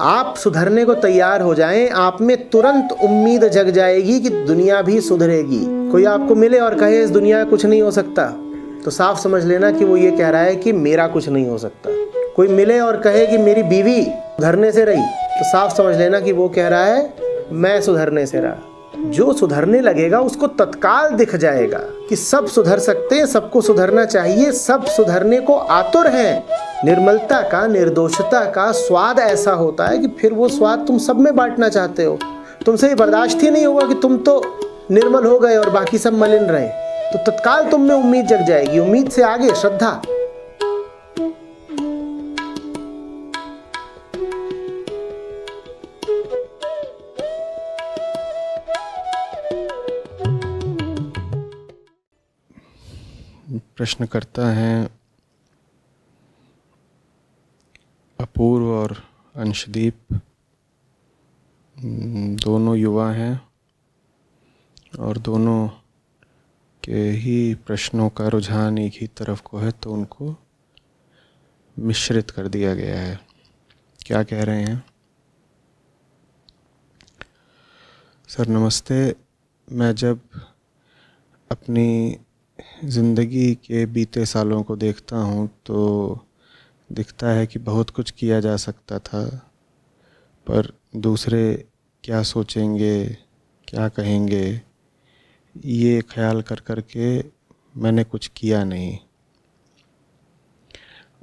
आप सुधरने को तैयार हो जाएं, आप में तुरंत उम्मीद जग जाएगी कि दुनिया भी सुधरेगी। कोई आपको मिले और कहे इस दुनिया में कुछ नहीं हो सकता, तो साफ समझ लेना कि वो ये कह रहा है कि मेरा कुछ नहीं हो सकता। कोई मिले और कहे कि मेरी बीवी सुधरने से रही, तो साफ समझ लेना कि वो कह रहा है मैं सुधरने से रहा। जो सुधरने लगेगा उसको तत्काल दिख जाएगा कि सब सुधर सकते हैं, सबको सुधरना चाहिए, सब सुधरने को आतुर हैं। निर्मलता का, निर्दोषता का स्वाद ऐसा होता है कि फिर वो स्वाद तुम सब में बांटना चाहते हो। तुमसे ये बर्दाश्त ही नहीं होगा कि तुम तो निर्मल हो गए और बाकी सब मलिन रहे। तो तत्काल तुम में उम्मीद जग जाएगी। उम्मीद से आगे श्रद्धा। प्रश्न करता है अपूर्व और अंशदीप, दोनों युवा हैं और दोनों के ही प्रश्नों का रुझान एक ही तरफ को है, तो उनको मिश्रित कर दिया गया है। क्या कह रहे हैं? सर नमस्ते। मैं जब अपनी ज़िंदगी के बीते सालों को देखता हूँ तो दिखता है कि बहुत कुछ किया जा सकता था, पर दूसरे क्या सोचेंगे, क्या कहेंगे, ये ख्याल कर कर के मैंने कुछ किया नहीं।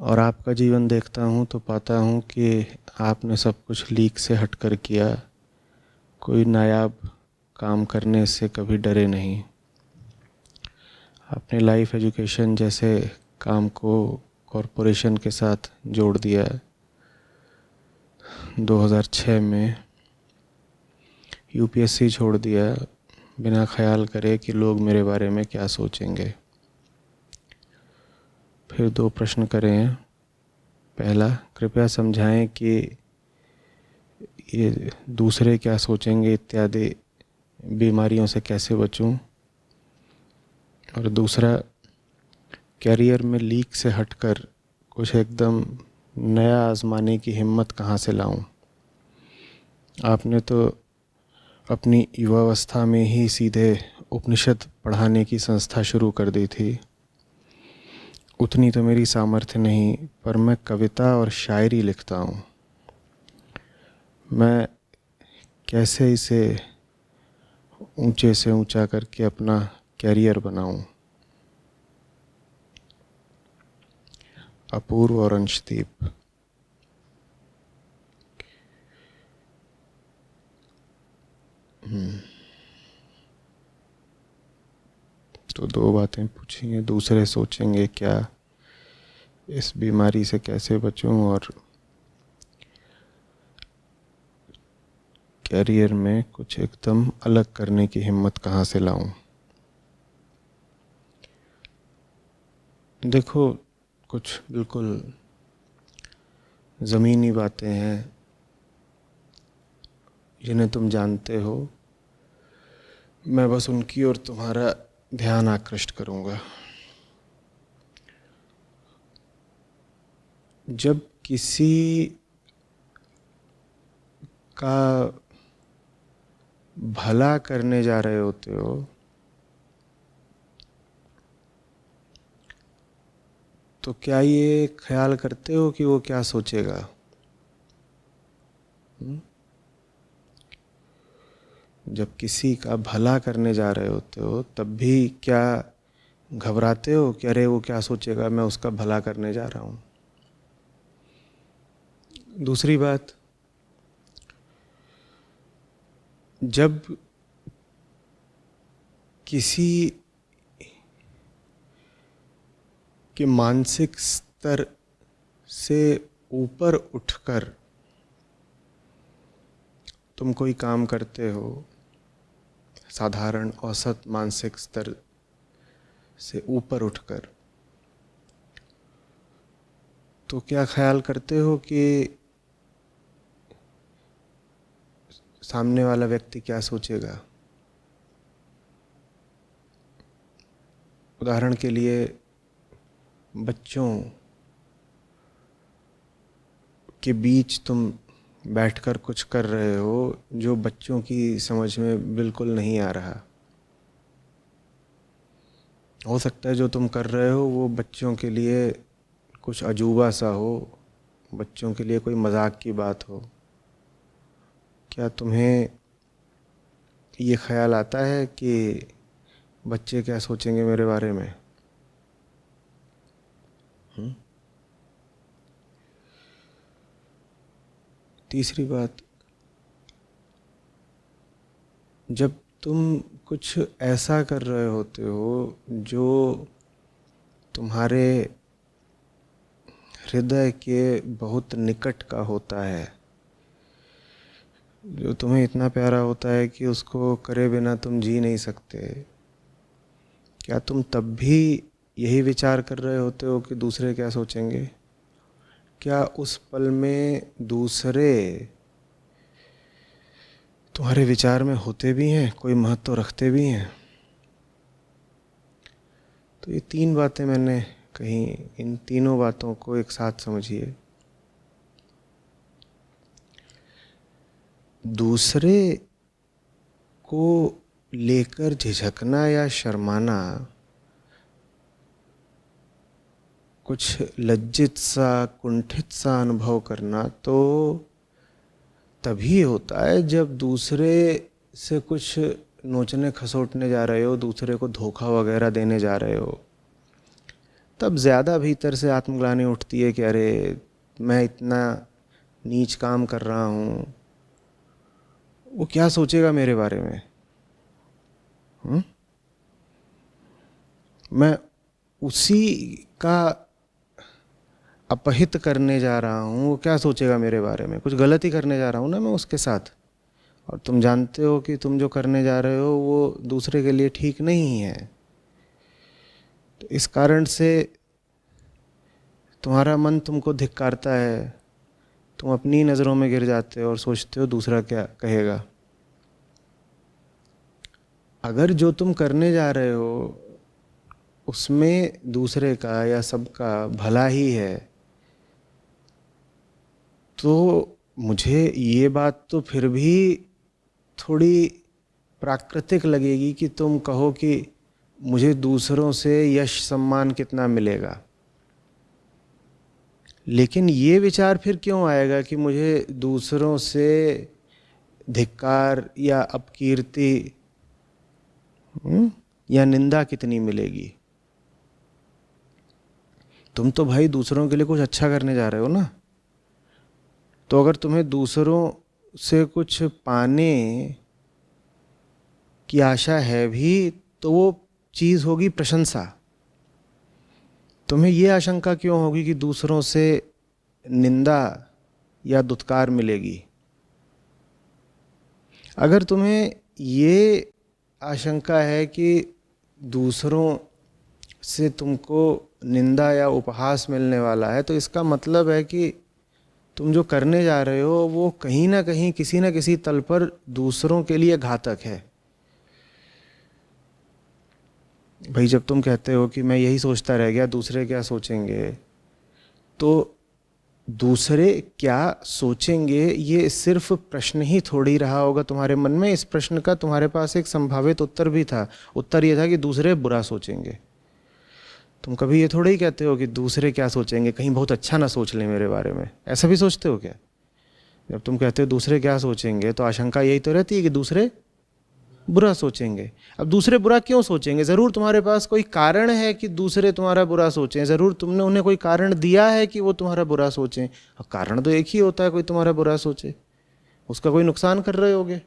और आपका जीवन देखता हूँ तो पाता हूँ कि आपने सब कुछ लीक से हटकर किया, कोई नायाब काम करने से कभी डरे नहीं। आपने लाइफ एजुकेशन जैसे काम को कॉरपोरेशन के साथ जोड़ दिया। 2006 में यूपीएससी छोड़ दिया बिना ख्याल करे कि लोग मेरे बारे में क्या सोचेंगे। फिर 2 प्रश्न करें। पहला, कृपया समझाएं कि ये दूसरे क्या सोचेंगे इत्यादि बीमारियों से कैसे बचूं। और दूसरा, कैरियर में लीक से हटकर कुछ एकदम नया आजमाने की हिम्मत कहाँ से लाऊं। आपने तो अपनी युवावस्था में ही सीधे उपनिषद पढ़ाने की संस्था शुरू कर दी थी। उतनी तो मेरी सामर्थ्य नहीं, पर मैं कविता और शायरी लिखता हूँ। मैं कैसे इसे ऊंचे से ऊंचा करके अपना कैरियर बनाऊं। अपूर्व और अंशदीप। तो 2 बातें पूछी हैं। दूसरे सोचेंगे क्या, इस बीमारी से कैसे बचूं, और कैरियर में कुछ एकदम अलग करने की हिम्मत कहाँ से लाऊं। देखो, कुछ बिल्कुल ज़मीनी बातें हैं जिन्हें तुम जानते हो। मैं बस उनकी ओर तुम्हारा ध्यान आकृष्ट करूँगा। जब किसी का भला करने जा रहे होते हो तो क्या ये ख्याल करते हो कि वो क्या सोचेगा? जब किसी का भला करने जा रहे होते हो तब भी क्या घबराते हो कि अरे वो क्या सोचेगा, मैं उसका भला करने जा रहा हूँ? दूसरी बात, जब किसी के मानसिक स्तर से ऊपर उठकर तुम कोई काम करते हो, साधारण औसत मानसिक स्तर से ऊपर उठकर, तो क्या ख्याल करते हो कि सामने वाला व्यक्ति क्या सोचेगा? उदाहरण के लिए, बच्चों के बीच तुम बैठकर कुछ कर रहे हो जो बच्चों की समझ में बिल्कुल नहीं आ रहा। हो सकता है जो तुम कर रहे हो वो बच्चों के लिए कुछ अजूबा सा हो, बच्चों के लिए कोई मजाक की बात हो। क्या तुम्हें ये ख्याल आता है कि बच्चे क्या सोचेंगे मेरे बारे में? तीसरी बात, जब तुम कुछ ऐसा कर रहे होते हो जो तुम्हारे हृदय के बहुत निकट का होता है, जो तुम्हें इतना प्यारा होता है कि उसको करे बिना तुम जी नहीं सकते, क्या तुम तब भी यही विचार कर रहे होते हो कि दूसरे क्या सोचेंगे? क्या उस पल में दूसरे तुम्हारे विचार में होते भी हैं, कोई महत्व रखते भी हैं? तो ये तीन बातें मैंने कही, इन तीनों बातों को एक साथ समझिए। दूसरे को लेकर झिझकना या शर्माना, कुछ लज्जित सा, कुंठित सा अनुभव करना तो तभी होता है जब दूसरे से कुछ नोचने खसोटने जा रहे हो, दूसरे को धोखा वगैरह देने जा रहे हो। तब ज़्यादा भीतर से आत्मग्लानि उठती है कि अरे मैं इतना नीच काम कर रहा हूँ, वो क्या सोचेगा मेरे बारे में? मैं उसी का अपहित करने जा रहा हूँ, वो क्या सोचेगा मेरे बारे में? कुछ गलत ही करने जा रहा हूँ ना मैं उसके साथ। और तुम जानते हो कि तुम जो करने जा रहे हो वो दूसरे के लिए ठीक नहीं है। तो इस कारण से तुम्हारा मन तुमको धिक्कारता है, तुम अपनी नज़रों में गिर जाते हो और सोचते हो दूसरा क्या कहेगा। अगर जो तुम करने जा रहे हो उसमें दूसरे का या सबका भला ही है, तो मुझे ये बात तो फिर भी थोड़ी प्राकृतिक लगेगी कि तुम कहो कि मुझे दूसरों से यश सम्मान कितना मिलेगा। लेकिन ये विचार फिर क्यों आएगा कि मुझे दूसरों से धिक्कार या अपकीर्ति या निंदा कितनी मिलेगी? तुम तो भाई दूसरों के लिए कुछ अच्छा करने जा रहे हो ना। तो अगर तुम्हें दूसरों से कुछ पाने की आशा है भी तो वो चीज़ होगी प्रशंसा। तुम्हें ये आशंका क्यों होगी कि दूसरों से निंदा या दुत्कार मिलेगी? अगर तुम्हें ये आशंका है कि दूसरों से तुमको निंदा या उपहास मिलने वाला है, तो इसका मतलब है कि तुम जो करने जा रहे हो वो कहीं ना कहीं किसी न किसी तल पर दूसरों के लिए घातक है। भाई जब तुम कहते हो कि मैं यही सोचता रह गया दूसरे क्या सोचेंगे, तो दूसरे क्या सोचेंगे ये सिर्फ प्रश्न ही थोड़ी रहा होगा तुम्हारे मन में। इस प्रश्न का तुम्हारे पास एक संभावित उत्तर भी था। उत्तर ये था कि दूसरे बुरा सोचेंगे। तुम कभी ये थोड़ा ही कहते हो कि दूसरे क्या सोचेंगे, कहीं बहुत अच्छा ना सोच लें मेरे बारे में। ऐसा भी सोचते हो क्या? जब तुम कहते हो दूसरे क्या सोचेंगे तो आशंका यही तो रहती है कि दूसरे बुरा सोचेंगे। अब दूसरे बुरा क्यों सोचेंगे? ज़रूर तुम्हारे पास कोई कारण है कि दूसरे तुम्हारा बुरा सोचें। ज़रूर तुमने उन्हें कोई कारण दिया है कि वो तुम्हारा बुरा सोचें। अब कारण तो एक ही होता है, कोई तुम्हारा बुरा सोचे। उसका कोई नुकसान कर रहे होगे,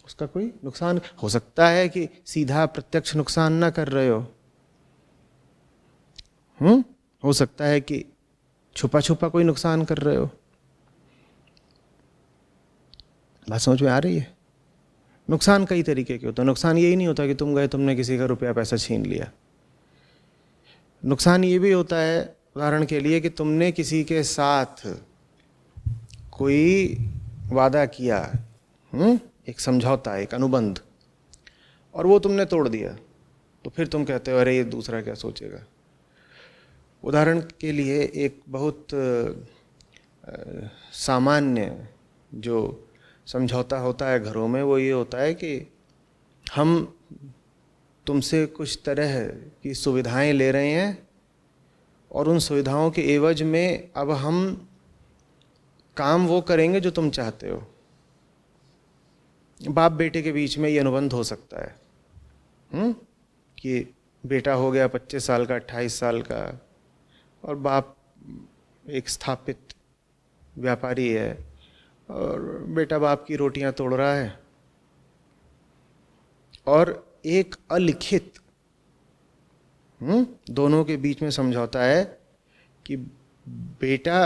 उसका कोई नुकसान हो सकता है कि सीधा प्रत्यक्ष नुकसान ना कर रहे हो सकता है कि छुपा छुपा कोई नुकसान कर रहे हो। बात समझ में आ रही है? नुकसान कई तरीके के होते हैं। नुकसान यही नहीं होता कि तुम गए तुमने किसी का रुपया पैसा छीन लिया। नुकसान ये भी होता है, उदाहरण के लिए, कि तुमने किसी के साथ कोई वादा किया, एक समझौता, एक अनुबंध, और वो तुमने तोड़ दिया। तो फिर तुम कहते हो अरे ये दूसरा क्या सोचेगा। उदाहरण के लिए एक बहुत सामान्य जो समझौता होता है घरों में वो ये होता है कि हम तुमसे कुछ तरह की सुविधाएं ले रहे हैं और उन सुविधाओं के एवज में अब हम काम वो करेंगे जो तुम चाहते हो। बाप बेटे के बीच में ये अनुबंध हो सकता है कि बेटा हो गया 25 साल का, 28 साल का, और बाप एक स्थापित व्यापारी है और बेटा बाप की रोटियां तोड़ रहा है, और एक अलिखित दोनों के बीच में समझौता है कि बेटा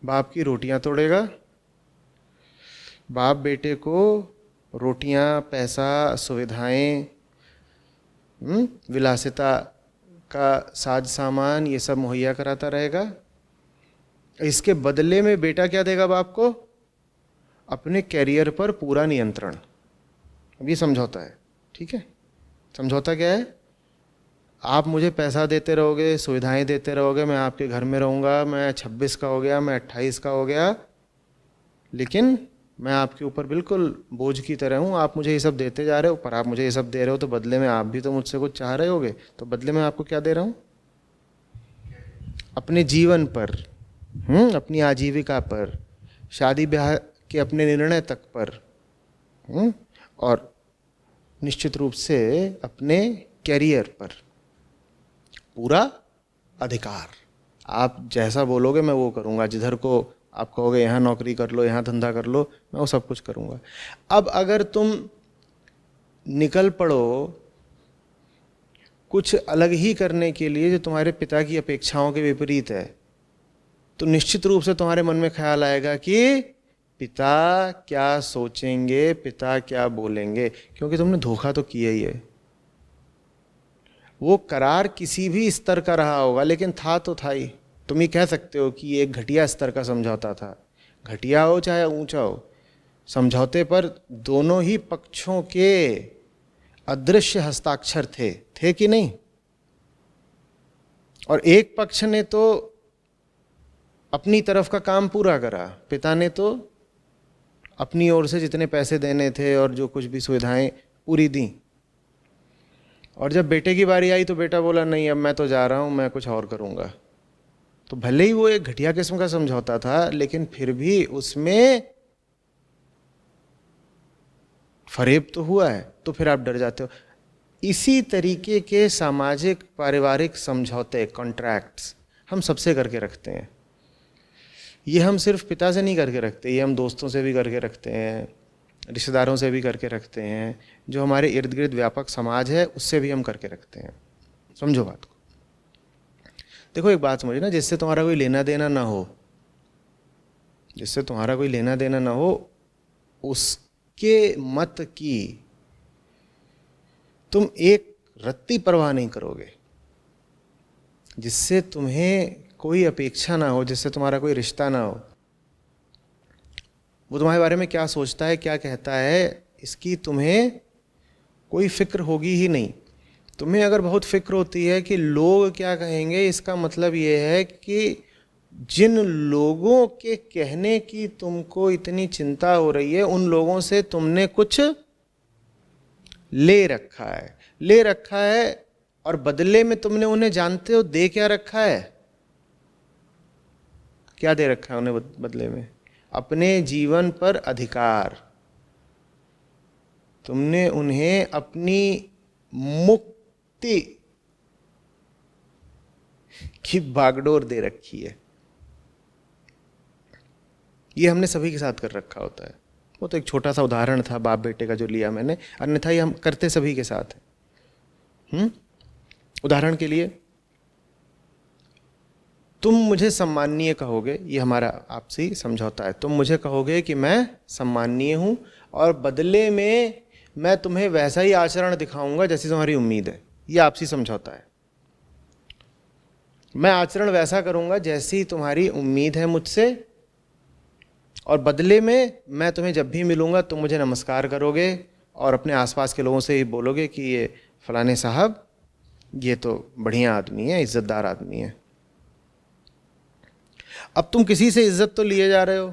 बाप की रोटियां तोड़ेगा, बाप बेटे को रोटियां, पैसा, सुविधाएं, विलासिता का साज सामान, ये सब मुहैया कराता रहेगा। इसके बदले में बेटा क्या देगा बाप को? अपने कैरियर पर पूरा नियंत्रण। अब ये समझौता है, ठीक है। समझौता क्या है? आप मुझे पैसा देते रहोगे, सुविधाएं देते रहोगे, मैं आपके घर में रहूँगा, मैं 26 का हो गया, मैं 28 का हो गया, लेकिन मैं आपके ऊपर बिल्कुल बोझ की तरह हूँ। आप मुझे ये सब देते जा रहे हो, पर आप मुझे ये सब दे रहे हो तो बदले में आप भी तो मुझसे कुछ चाह रहे होगे, तो बदले में आपको क्या दे रहा हूँ? अपने जीवन पर, अपनी आजीविका पर, शादी ब्याह के अपने निर्णय तक पर, और निश्चित रूप से अपने कैरियर पर पूरा अधिकार। आप जैसा बोलोगे मैं वो करूँगा, जिधर को आप कहोगे यहाँ नौकरी कर लो, यहाँ धंधा कर लो, मैं वो सब कुछ करूँगा। अब अगर तुम निकल पड़ो कुछ अलग ही करने के लिए जो तुम्हारे पिता की अपेक्षाओं के विपरीत है, तो निश्चित रूप से तुम्हारे मन में ख्याल आएगा कि पिता क्या सोचेंगे, पिता क्या बोलेंगे, क्योंकि तुमने धोखा तो किया ही है। वो करार किसी भी स्तर का रहा होगा, लेकिन था तो था ही। तुम ये कह सकते हो कि ये एक घटिया स्तर का समझौता था, घटिया हो चाहे ऊंचा हो, समझौते पर दोनों ही पक्षों के अदृश्य हस्ताक्षर थे कि नहीं? और एक पक्ष ने तो अपनी तरफ का काम पूरा करा, पिता ने तो अपनी ओर से जितने पैसे देने थे और जो कुछ भी सुविधाएं पूरी दी। और जब बेटे की बारी आई तो बेटा बोला नहीं, अब मैं तो जा रहा हूं, मैं कुछ और करूंगा। तो भले ही वो एक घटिया किस्म का समझौता था, लेकिन फिर भी उसमें फरेब तो हुआ है, तो फिर आप डर जाते हो। इसी तरीके के सामाजिक पारिवारिक समझौते, कॉन्ट्रैक्ट्स हम सबसे करके रखते हैं। ये हम सिर्फ पिता से नहीं करके रखते, ये हम दोस्तों से भी करके रखते हैं, रिश्तेदारों से भी करके रखते हैं, जो हमारे इर्द गिर्द व्यापक समाज है उससे भी हम करके रखते हैं। समझो बात को। देखो एक बात समझिए ना, जिससे तुम्हारा कोई लेना देना ना हो, जिससे तुम्हारा कोई लेना देना ना हो, उसके मत की तुम एक रत्ती परवाह नहीं करोगे। जिससे तुम्हें कोई अपेक्षा ना हो, जिससे तुम्हारा कोई रिश्ता ना हो, वो तुम्हारे बारे में क्या सोचता है, क्या कहता है, इसकी तुम्हें कोई फिक्र होगी ही नहीं। तुम्हें अगर बहुत फिक्र होती है कि लोग क्या कहेंगे, इसका मतलब ये है कि जिन लोगों के कहने की तुमको इतनी चिंता हो रही है, उन लोगों से तुमने कुछ ले रखा है, और बदले में तुमने उन्हें, जानते हो दे क्या रखा है? क्या दे रखा है उन्हें बदले में? अपने जीवन पर अधिकार। तुमने उन्हें अपनी मुक्ति की बागडोर दे रखी है। ये हमने सभी के साथ कर रखा होता है। वो तो एक छोटा सा उदाहरण था बाप बेटे का जो लिया मैंने, अन्यथा ये हम करते सभी के साथ है। उदाहरण के लिए, तुम मुझे सम्माननीय कहोगे, ये हमारा आपसी समझौता है। तुम मुझे कहोगे कि मैं सम्माननीय हूं, और बदले में मैं तुम्हें वैसा ही आचरण दिखाऊंगा जैसी तुम्हारी उम्मीद है। ये आपसी समझौता है। मैं आचरण वैसा करूंगा जैसी तुम्हारी उम्मीद है मुझसे, और बदले में मैं तुम्हें जब भी मिलूंगा तुम मुझे नमस्कार करोगे और अपने आसपास के लोगों से ही बोलोगे कि ये फलाने साहब, ये तो बढ़िया आदमी है, इज्जतदार आदमी है। अब तुम किसी से इज्जत तो लिए जा रहे हो,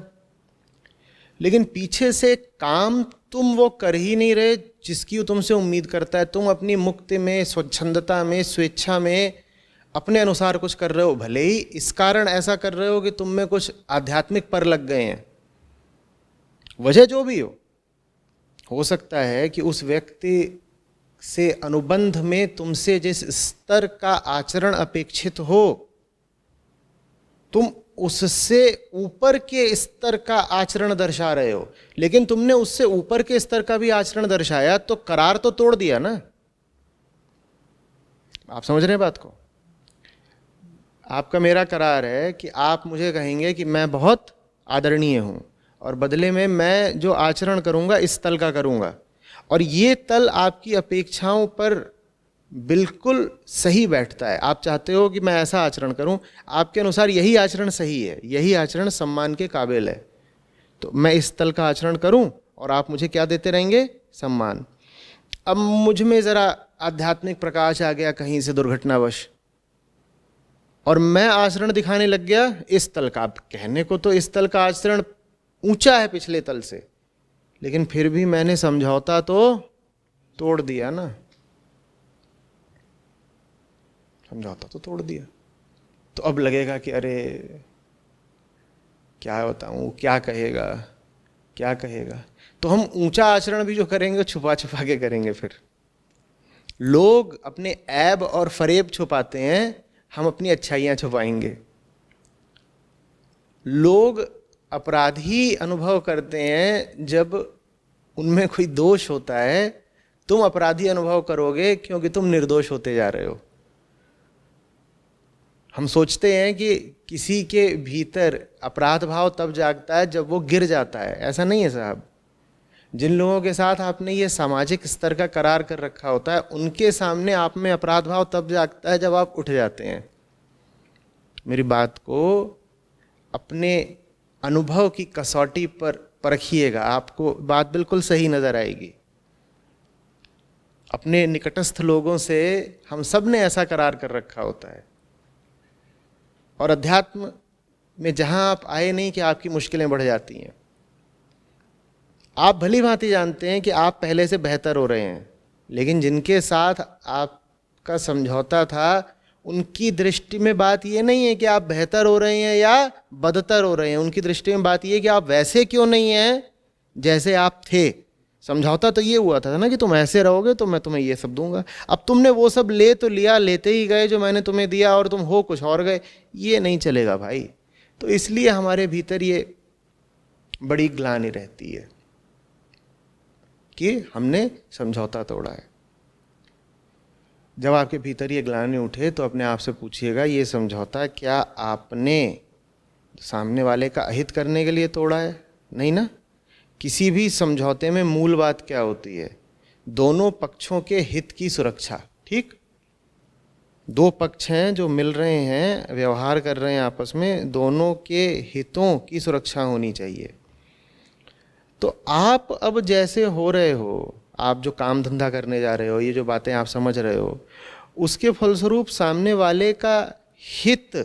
लेकिन पीछे से काम तुम वो कर ही नहीं रहे जिसकी वो तुमसे उम्मीद करता है। तुम अपनी मुक्ति में, स्वच्छंदता में, स्वेच्छा में अपने अनुसार कुछ कर रहे हो, भले ही इस कारण ऐसा कर रहे हो कि तुम में कुछ आध्यात्मिक पर लग गए हैं। वजह जो भी हो सकता है कि उस व्यक्ति से अनुबंध में तुमसे जिस स्तर का आचरण अपेक्षित हो, तुम उससे ऊपर के स्तर का आचरण दर्शा रहे हो, लेकिन तुमने उससे ऊपर के स्तर का भी आचरण दर्शाया तो करार तो तोड़ दिया ना। आप समझ रहे हैं बात को? आपका मेरा करार है कि आप मुझे कहेंगे कि मैं बहुत आदरणीय हूं और बदले में मैं जो आचरण करूंगा इस तल का करूंगा, और ये तल आपकी अपेक्षाओं पर बिल्कुल सही बैठता है। आप चाहते हो कि मैं ऐसा आचरण करूं, आपके अनुसार यही आचरण सही है, यही आचरण सम्मान के काबिल है, तो मैं इस तल का आचरण करूं और आप मुझे क्या देते रहेंगे? सम्मान। अब मुझ में ज़रा आध्यात्मिक प्रकाश आ गया कहीं से दुर्घटनावश, और मैं आचरण दिखाने लग गया इस तल का। आप कहने को तो इस तल का आचरण ऊंचा है पिछले तल से, लेकिन फिर भी मैंने समझौता तो तोड़ दिया ना, समझौता तो तोड़ दिया। तो अब लगेगा कि अरे क्या बताऊं, क्या कहेगा, क्या कहेगा। तो हम ऊंचा आचरण भी जो करेंगे छुपा छुपा के करेंगे। फिर लोग अपने ऐब और फरेब छुपाते हैं, हम अपनी अच्छाइयां छुपाएंगे। लोग अपराधी अनुभव करते हैं जब उनमें कोई दोष होता है, तुम अपराधी अनुभव करोगे क्योंकि तुम निर्दोष होते जा रहे हो। हम सोचते हैं कि किसी के भीतर अपराध भाव तब जागता है जब वो गिर जाता है। ऐसा नहीं है साहब। जिन लोगों के साथ आपने ये सामाजिक स्तर का करार कर रखा होता है, उनके सामने आप में अपराध भाव तब जागता है जब आप उठ जाते हैं। मेरी बात को अपने अनुभव की कसौटी पर परखिएगा, आपको बात बिल्कुल सही नजर आएगी। अपने निकटस्थ लोगों से हम सब ने ऐसा करार कर रखा होता है, और अध्यात्म में जहां आप आए नहीं कि आपकी मुश्किलें बढ़ जाती हैं। आप भली भांति जानते हैं कि आप पहले से बेहतर हो रहे हैं, लेकिन जिनके साथ आपका समझौता था उनकी दृष्टि में बात ये नहीं है कि आप बेहतर हो रहे हैं या बदतर हो रहे हैं। उनकी दृष्टि में बात ये है कि आप वैसे क्यों नहीं हैं जैसे आप थे। समझौता तो ये हुआ था ना कि तुम ऐसे रहोगे तो मैं तुम्हें ये सब दूंगा। अब तुमने वो सब ले तो लिया, लेते ही गए जो मैंने तुम्हें दिया, और तुम हो कुछ और गए। ये नहीं चलेगा भाई। तो इसलिए हमारे भीतर ये बड़ी ग्लानि रहती है कि हमने समझौता तोड़ा है। जब आपके भीतर ये ग्लानि उठे तो अपने आप से पूछिएगा, ये समझौता क्या आपने सामने वाले का अहित करने के लिए तोड़ा है? नहीं ना। किसी भी समझौते में मूल बात क्या होती है? दोनों पक्षों के हित की सुरक्षा। ठीक, दो पक्ष हैं जो मिल रहे हैं, व्यवहार कर रहे हैं आपस में, दोनों के हितों की सुरक्षा होनी चाहिए। तो आप अब जैसे हो रहे हो, आप जो काम धंधा करने जा रहे हो, ये जो बातें आप समझ रहे हो, उसके फलस्वरूप सामने वाले का हित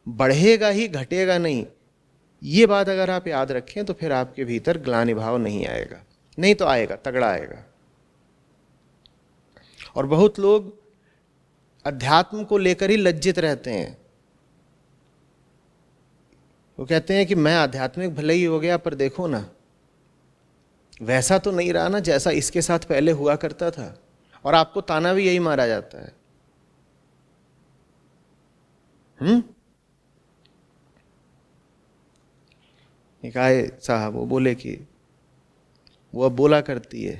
बढ़ेगा ही, घटेगा नहीं। ये बात अगर आप याद रखें तो फिर आपके भीतर ग्लानि भाव नहीं आएगा। नहीं तो आएगा, तगड़ा आएगा। और बहुत लोग अध्यात्म को लेकर ही लज्जित रहते हैं। वो कहते हैं कि मैं आध्यात्मिक भले ही हो गया, पर देखो ना वैसा तो नहीं रहा ना जैसा इसके साथ पहले हुआ करता था। और आपको ताना भी यही मारा जाता है। निकाय साहब वो बोले कि वो अब बोला करती है,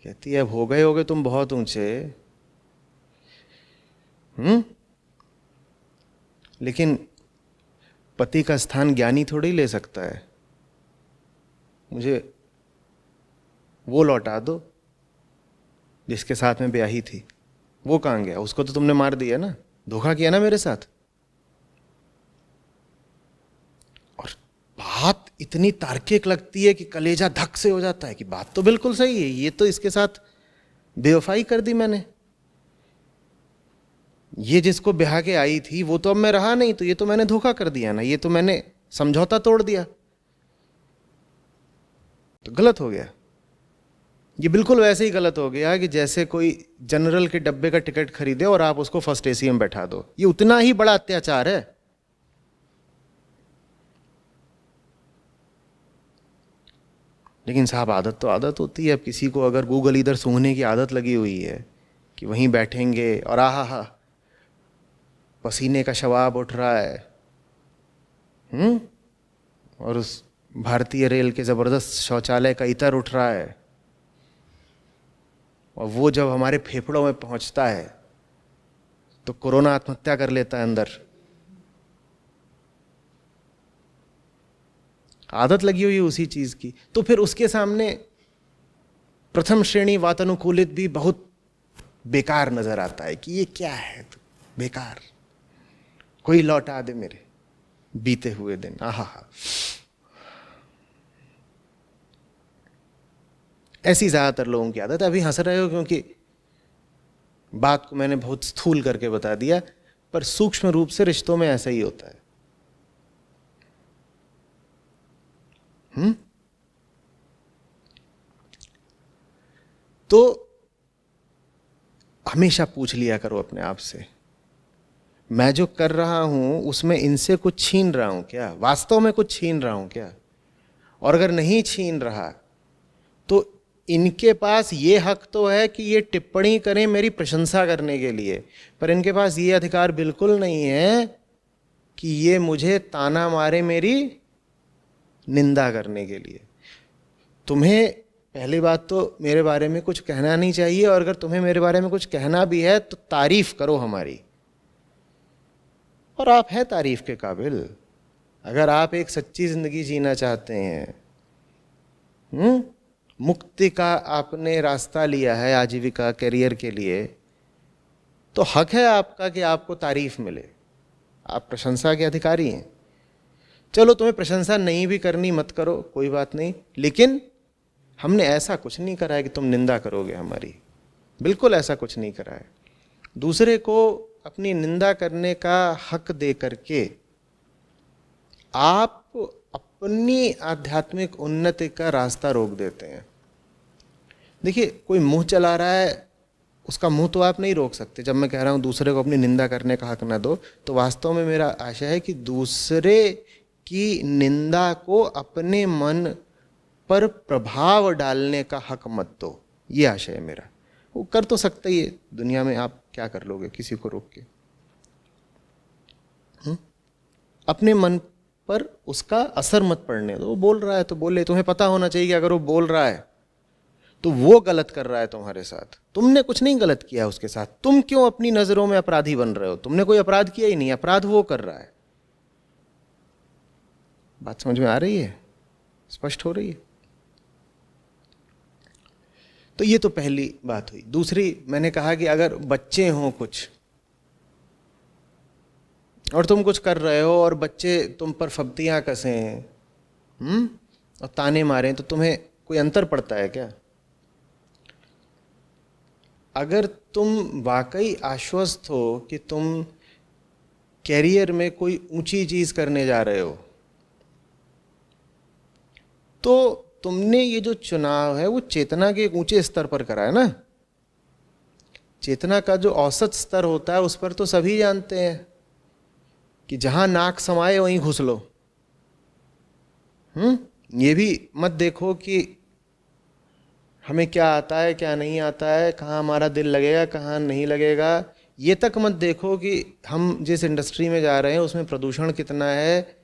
कहती है अब हो गए होगे तुम बहुत ऊंचे, लेकिन पति का स्थान ज्ञानी थोड़ी ले सकता है। मुझे वो लौटा दो जिसके साथ में ब्याही थी। वो कहाँ गया? उसको तो तुमने मार दिया ना, धोखा किया ना मेरे साथ। और बात इतनी तार्किक लगती है कि कलेजा धक से हो जाता है कि बात तो बिल्कुल सही है, ये तो इसके साथ बेवफाई कर दी मैंने। ये जिसको ब्याह के आई थी वो तो अब मैं रहा नहीं, तो ये तो मैंने धोखा कर दिया ना, ये तो मैंने समझौता तोड़ दिया, तो गलत हो गया। ये बिल्कुल वैसे ही गलत हो गया कि जैसे कोई जनरल के डब्बे का टिकट खरीदे और आप उसको फर्स्ट एसी में बैठा दो। ये उतना ही बड़ा अत्याचार है। लेकिन साहब आदत तो आदत होती है। अब किसी को अगर गूगल इधर सूंघने की आदत लगी हुई है कि वहीं बैठेंगे और आहा पसीने का शवाब उठ रहा है, और उस भारतीय रेल के ज़बरदस्त शौचालय का इतर उठ रहा है, और वो जब हमारे फेफड़ों में पहुंचता है तो कोरोना आत्महत्या कर लेता है अंदर। आदत लगी हुई है उसी चीज की। तो फिर उसके सामने प्रथम श्रेणी वातानुकूलित भी बहुत बेकार नजर आता है कि ये क्या है, तो बेकार, कोई लौटा दे मेरे बीते हुए दिन। आहा, ऐसी ज्यादातर लोगों की आदत है। अभी हंस रहे हो क्योंकि बात को मैंने बहुत स्थूल करके बता दिया, पर सूक्ष्म रूप से रिश्तों में ऐसा ही होता है। तो हमेशा पूछ लिया करो अपने आप से, मैं जो कर रहा हूं उसमें इनसे कुछ छीन रहा हूं क्या, वास्तव में कुछ छीन रहा हूं क्या? और अगर नहीं छीन रहा तो इनके पास ये हक तो है कि ये टिप्पणी करें मेरी प्रशंसा करने के लिए, पर इनके पास ये अधिकार बिल्कुल नहीं है कि ये मुझे ताना मारे मेरी निंदा करने के लिए। तुम्हें पहली बात तो मेरे बारे में कुछ कहना नहीं चाहिए, और अगर तुम्हें मेरे बारे में कुछ कहना भी है तो तारीफ करो हमारी, और आप हैं तारीफ के काबिल। अगर आप एक सच्ची जिंदगी जीना चाहते हैं, मुक्ति का आपने रास्ता लिया है आजीविका करियर के लिए, तो हक है आपका कि आपको तारीफ मिले। आप प्रशंसा के अधिकारी हैं। चलो तुम्हें प्रशंसा नहीं भी करनी मत करो, कोई बात नहीं, लेकिन हमने ऐसा कुछ नहीं करा है कि तुम निंदा करोगे हमारी, बिल्कुल ऐसा कुछ नहीं करा है। दूसरे को अपनी निंदा करने का हक दे करके आप अपनी आध्यात्मिक उन्नति का रास्ता रोक देते हैं। देखिए, कोई मुंह चला रहा है, उसका मुंह तो आप नहीं रोक सकते। जब मैं कह रहा हूं दूसरे को अपनी निंदा करने का हक ना दो, तो वास्तव में मेरा आशय है कि दूसरे की निंदा को अपने मन पर प्रभाव डालने का हक मत दो, ये आशय है मेरा। वो कर तो सकता ही है, दुनिया में आप क्या कर लोगे किसी को रोक के? अपने मन पर उसका असर मत पड़ने दो। वो बोल रहा है तो बोले, तुम्हें पता होना चाहिए कि अगर वो बोल रहा है तो वो गलत कर रहा है तुम्हारे साथ, तुमने कुछ नहीं गलत किया उसके साथ। तुम क्यों अपनी नजरों में अपराधी बन रहे हो? तुमने कोई अपराध किया ही नहीं, अपराध वो कर रहा है। बात समझ में आ रही है? स्पष्ट हो रही है? तो ये तो पहली बात हुई। दूसरी, मैंने कहा कि अगर बच्चे हों कुछ और तुम कुछ कर रहे हो और बच्चे तुम पर फब्तियां कसें और ताने मारें, तो तुम्हें कोई अंतर पड़ता है क्या? अगर तुम वाकई आश्वस्त हो कि तुम कैरियर में कोई ऊंची चीज करने जा रहे हो, तो तुमने ये जो चुनाव है वो चेतना के एक ऊंचे स्तर पर करा है ना। चेतना का जो औसत स्तर होता है उस पर तो सभी जानते हैं कि जहां नाक समाये वहीं घुस लो। ये भी मत देखो कि हमें क्या आता है क्या नहीं आता है, कहाँ हमारा दिल लगेगा कहाँ नहीं लगेगा। ये तक मत देखो कि हम जिस इंडस्ट्री में जा रहे हैं उसमें प्रदूषण कितना है,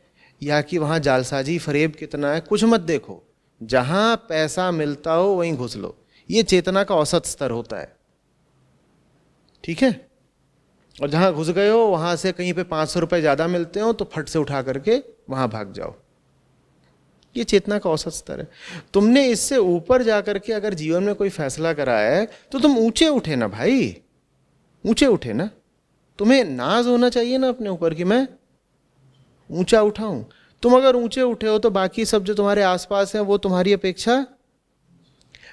या कि वहाँ जालसाजी फरेब कितना है। कुछ मत देखो, जहाँ पैसा मिलता हो वहीं घुस लो। ये चेतना का औसत स्तर होता है, ठीक है। और जहाँ घुस गए हो वहाँ से कहीं पे 500 रुपये ज़्यादा मिलते हो तो फट से उठा करके वहाँ भाग जाओ। ये चेतना का औसत स्तर है। तुमने इससे ऊपर जाकर के अगर जीवन में कोई फैसला करा है तो तुम ऊंचे उठे ना भाई, ऊंचे उठे ना। तुम्हें नाज होना चाहिए ना अपने ऊपर कि मैं ऊंचा उठाऊं। तुम अगर ऊंचे उठे हो तो बाकी सब जो तुम्हारे आसपास हैं वो तुम्हारी अपेक्षा,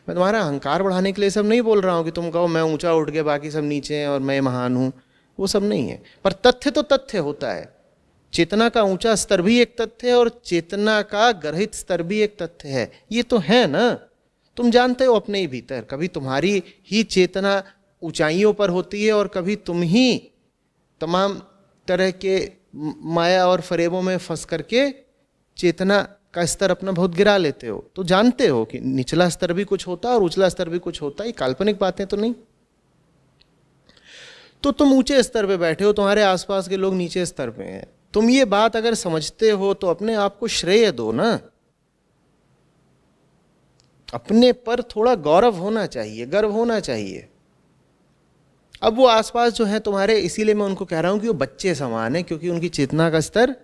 मैं तुम्हारा अहंकार बढ़ाने के लिए सब नहीं बोल रहा हूं कि तुम कहो मैं ऊंचा उठ के बाकी सब नीचे हैं और मैं महान हूं। वो सब नहीं है। पर तथ्य तो तथ्य होता है। चेतना का ऊंचा स्तर भी एक तथ्य है और चेतना का गर्हित स्तर भी एक तथ्य है। ये तो है ना, तुम जानते हो अपने ही भीतर। कभी तुम्हारी ही चेतना ऊंचाइयों पर होती है और कभी तुम ही तमाम तरह के माया और फरेबों में फंस करके चेतना का स्तर अपना बहुत गिरा लेते हो। तो जानते हो कि निचला स्तर भी कुछ होता है और उचला स्तर भी कुछ होता है। ये काल्पनिक बातें तो नहीं। तो तुम ऊंचे स्तर पे बैठे हो, तुम्हारे आसपास के लोग नीचे स्तर पे हैं। तुम ये बात अगर समझते हो तो अपने आप को श्रेय दो ना। अपने पर थोड़ा गौरव होना चाहिए, गर्व होना चाहिए। अब वो आसपास जो है तुम्हारे, इसीलिए मैं उनको कह रहा हूं कि वो बच्चे समान है, क्योंकि उनकी चेतना का स्तर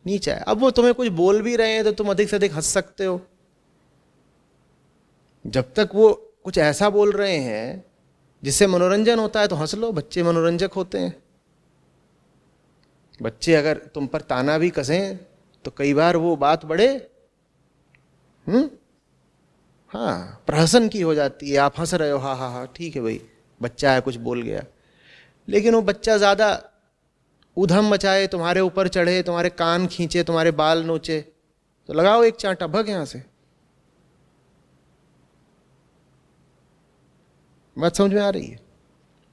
नीचा है। अब वो तुम्हें कुछ बोल भी रहे हैं तो तुम अधिक से अधिक हंस सकते हो। जब तक वो कुछ ऐसा बोल रहे हैं जिससे मनोरंजन होता है तो हंस लो। बच्चे मनोरंजक होते हैं। बच्चे अगर तुम पर ताना भी कसें तो कई बार वो बात बड़े हाँ प्रहसन की हो जाती है। आप हंस रहे हो, हाँ हाँ हाँ ठीक है भाई, बच्चा है कुछ बोल गया। लेकिन वो बच्चा ज्यादा उधम मचाए, तुम्हारे ऊपर चढ़े, तुम्हारे कान खींचे, तुम्हारे बाल नोचे, तो लगाओ एक चांटा, भग यहां से। बात समझ में आ रही है?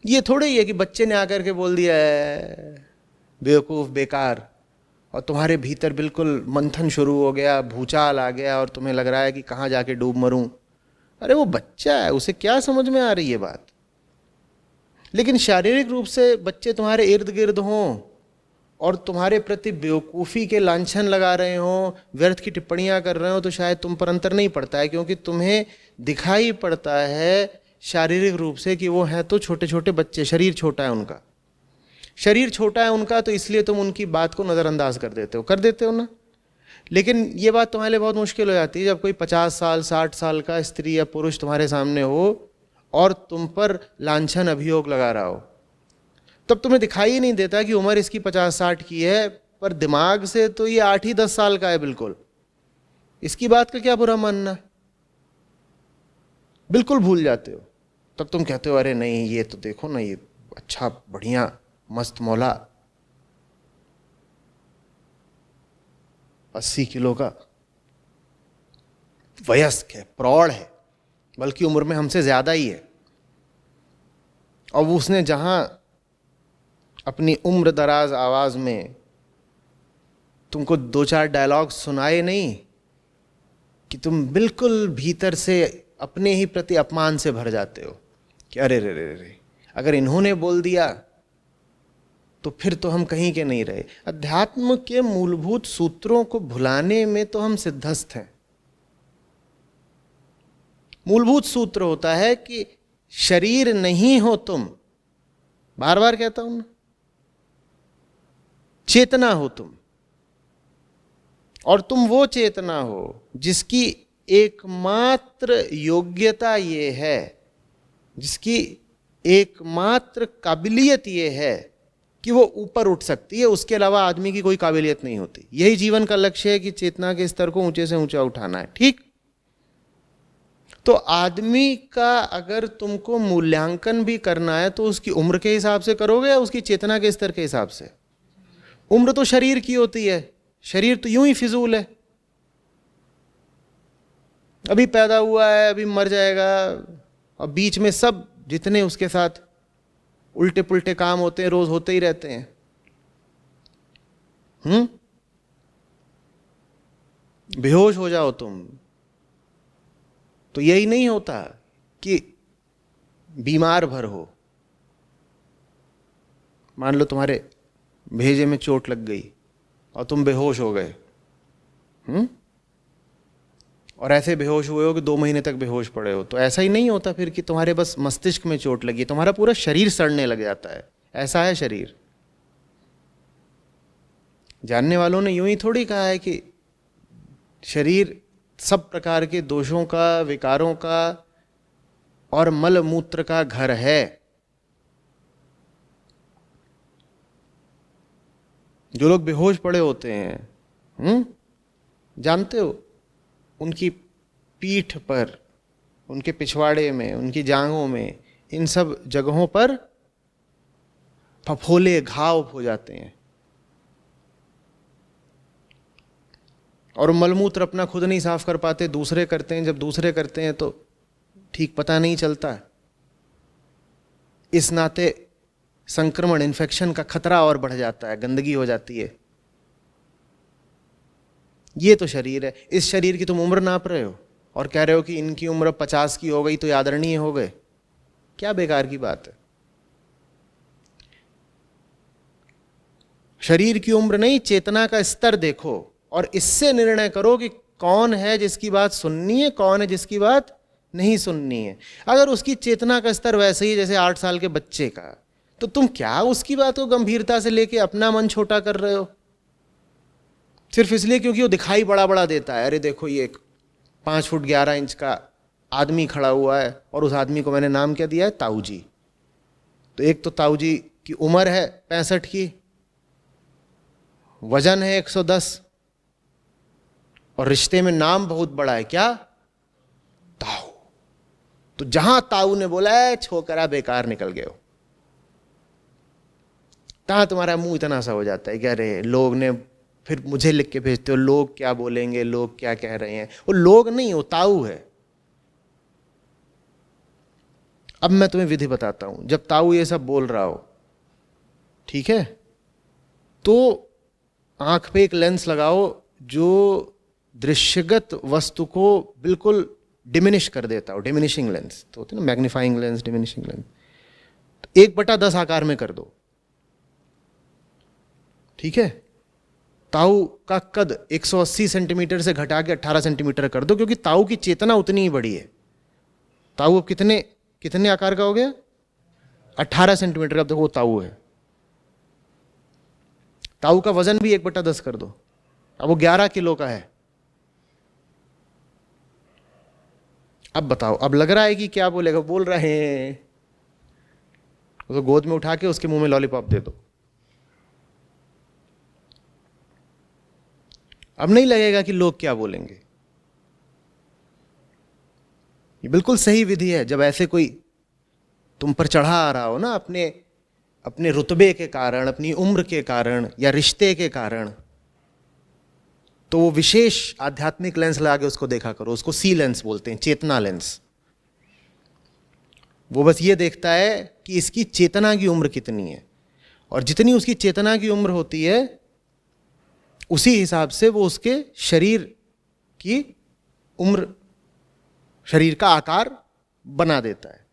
ये थोड़े ही है कि बच्चे ने आकर के बोल दिया है बेवकूफ बेकार, और तुम्हारे भीतर बिल्कुल मंथन शुरू हो गया, भूचाल आ गया और तुम्हें लग रहा है कि कहाँ जाके डूब मरूं। अरे वो बच्चा है, उसे क्या समझ में आ रही है बात। लेकिन शारीरिक रूप से बच्चे तुम्हारे इर्द गिर्द हों और तुम्हारे प्रति बेवकूफ़ी के लांछन लगा रहे हों, व्यर्थ की टिप्पणियां कर रहे हो, तो शायद तुम पर अंतर नहीं पड़ता है, क्योंकि तुम्हें दिखाई पड़ता है शारीरिक रूप से कि वो हैं तो छोटे छोटे बच्चे, शरीर छोटा है उनका, शरीर छोटा है उनका, तो इसलिए तुम उनकी बात को नज़रअंदाज कर देते हो ना। लेकिन ये बात तुम्हारे लिए बहुत मुश्किल हो जाती है जब कोई 50 साल 60 साल का स्त्री या पुरुष तुम्हारे सामने हो और तुम पर लांछन अभियोग लगा रहा हो। तब तुम्हें दिखाई ही नहीं देता कि उम्र इसकी 50-60 की है, पर दिमाग से तो ये 8 ही 10 साल का है बिल्कुल। इसकी बात का क्या बुरा मानना, बिल्कुल भूल जाते हो। तब तुम कहते हो अरे नहीं ये तो देखो ना, ये अच्छा बढ़िया मस्त मौला 80 किलो का वयस्क है, प्रौढ़ है, बल्कि उम्र में हमसे ज्यादा ही है। और उसने जहां अपनी उम्र दराज आवाज में तुमको 2-4 डायलॉग सुनाए नहीं कि तुम बिल्कुल भीतर से अपने ही प्रति अपमान से भर जाते हो कि अरे रे रे रे, अगर इन्होंने बोल दिया तो फिर तो हम कहीं के नहीं रहे। अध्यात्म के मूलभूत सूत्रों को भुलाने में तो हम सिद्धस्थ हैं। मूलभूत सूत्र होता है कि शरीर नहीं हो तुम, बार बार कहता हूं ना, चेतना हो तुम। और तुम वो चेतना हो जिसकी एकमात्र योग्यता ये है, जिसकी एकमात्र काबिलियत ये है कि वो ऊपर उठ सकती है। उसके अलावा आदमी की कोई काबिलियत नहीं होती। यही जीवन का लक्ष्य है कि चेतना के स्तर को ऊंचे से ऊंचा उठाना है। ठीक, तो आदमी का अगर तुमको मूल्यांकन भी करना है तो उसकी उम्र के हिसाब से करोगे या उसकी चेतना के स्तर के हिसाब से? उम्र तो शरीर की होती है, शरीर तो यूं ही फिजूल है, अभी पैदा हुआ है अभी मर जाएगा, और बीच में सब जितने उसके साथ उल्टे पुल्टे काम होते हैं रोज होते ही रहते हैं। बेहोश हो जाओ तुम तो यही नहीं होता कि बीमार भर हो। मान लो तुम्हारे भेजे में चोट लग गई और तुम बेहोश हो गए, और ऐसे बेहोश हुए हो कि 2 महीने तक बेहोश पड़े हो। तो ऐसा ही नहीं होता फिर कि तुम्हारे बस मस्तिष्क में चोट लगी, तुम्हारा पूरा शरीर सड़ने लग जाता है। ऐसा है शरीर। जानने वालों ने यूं ही थोड़ी कहा है कि शरीर सब प्रकार के दोषों का, विकारों का और मल मूत्र का घर है। जो लोग बेहोश पड़े होते हैं, जानते हो, उनकी पीठ पर, उनके पिछवाड़े में, उनकी जांघों में, इन सब जगहों पर फफोले घाव हो जाते हैं। और मलमूत्र अपना खुद नहीं साफ कर पाते, दूसरे करते हैं। जब दूसरे करते हैं तो ठीक पता नहीं चलता। इस नाते संक्रमण, इन्फेक्शन का खतरा और बढ़ जाता है, गंदगी हो जाती है। ये तो शरीर है। इस शरीर की तुम उम्र नाप रहे हो और कह रहे हो कि इनकी उम्र 50 की हो गई तो ये आदरणीय हो गए। क्या बेकार की बात है। शरीर की उम्र नहीं, चेतना का स्तर देखो और इससे निर्णय करो कि कौन है जिसकी बात सुननी है, कौन है जिसकी बात नहीं सुननी है। अगर उसकी चेतना का स्तर वैसे ही जैसे 8 साल के बच्चे का, तो तुम क्या उसकी बात को गंभीरता से लेके अपना मन छोटा कर रहे हो, सिर्फ इसलिए क्योंकि वो दिखाई बड़ा बड़ा देता है। अरे देखो ये एक 5 फुट 11 इंच का आदमी खड़ा हुआ है और उस आदमी को मैंने नाम क्या दिया है, ताऊ जी। तो एक तो ताऊ जी की उम्र है 65 की, वजन है 110 और रिश्ते में नाम बहुत बड़ा है, क्या, ताऊ। तो जहां ताऊ ने बोला है छोकरा बेकार निकल गए हो, तहां तुम्हारा मुंह इतना सा हो जाता है कि अरे लोग ने, फिर मुझे लिख के भेजते हो लोग क्या बोलेंगे, लोग क्या कह रहे हैं। वो लोग नहीं, वो ताऊ है। अब मैं तुम्हें विधि बताता हूं। जब ताऊ ये सब बोल रहा हो, ठीक है, तो आंख पे एक लेंस लगाओ जो दृश्यगत वस्तु को बिल्कुल डिमिनिश कर देता हो। डिमिनिशिंग लेंस तो होते ना, मैग्नीफाइंग लेंस, डिमिनिशिंग लेंस। 1/10 आकार में कर दो, ठीक है। ताऊ का कद 180 सेंटीमीटर से घटा के 18 सेंटीमीटर कर दो, क्योंकि ताऊ की चेतना उतनी ही बड़ी है। ताऊ अब कितने आकार का हो गया, 18 सेंटीमीटर का। अब देखो वो ताऊ है। ताऊ का वजन भी 1/10 कर दो, अब वो 11 किलो का है। अब बताओ, अब लग रहा है कि क्या बोलेगा, बोल रहे हैं तो गोद में उठा के उसके मुंह में लॉलीपॉप दे दो। अब नहीं लगेगा कि लोग क्या बोलेंगे। ये बिल्कुल सही विधि है। जब ऐसे कोई तुम पर चढ़ा आ रहा हो ना, अपने रुतबे के कारण, अपनी उम्र के कारण या रिश्ते के कारण, तो वो विशेष आध्यात्मिक लेंस लगा के उसको देखा करो। उसको सी लेंस बोलते हैं, चेतना लेंस। वो बस ये देखता है कि इसकी चेतना की उम्र कितनी है, और जितनी उसकी चेतना की उम्र होती है उसी हिसाब से वो उसके शरीर की उम्र, शरीर का आकार बना देता है।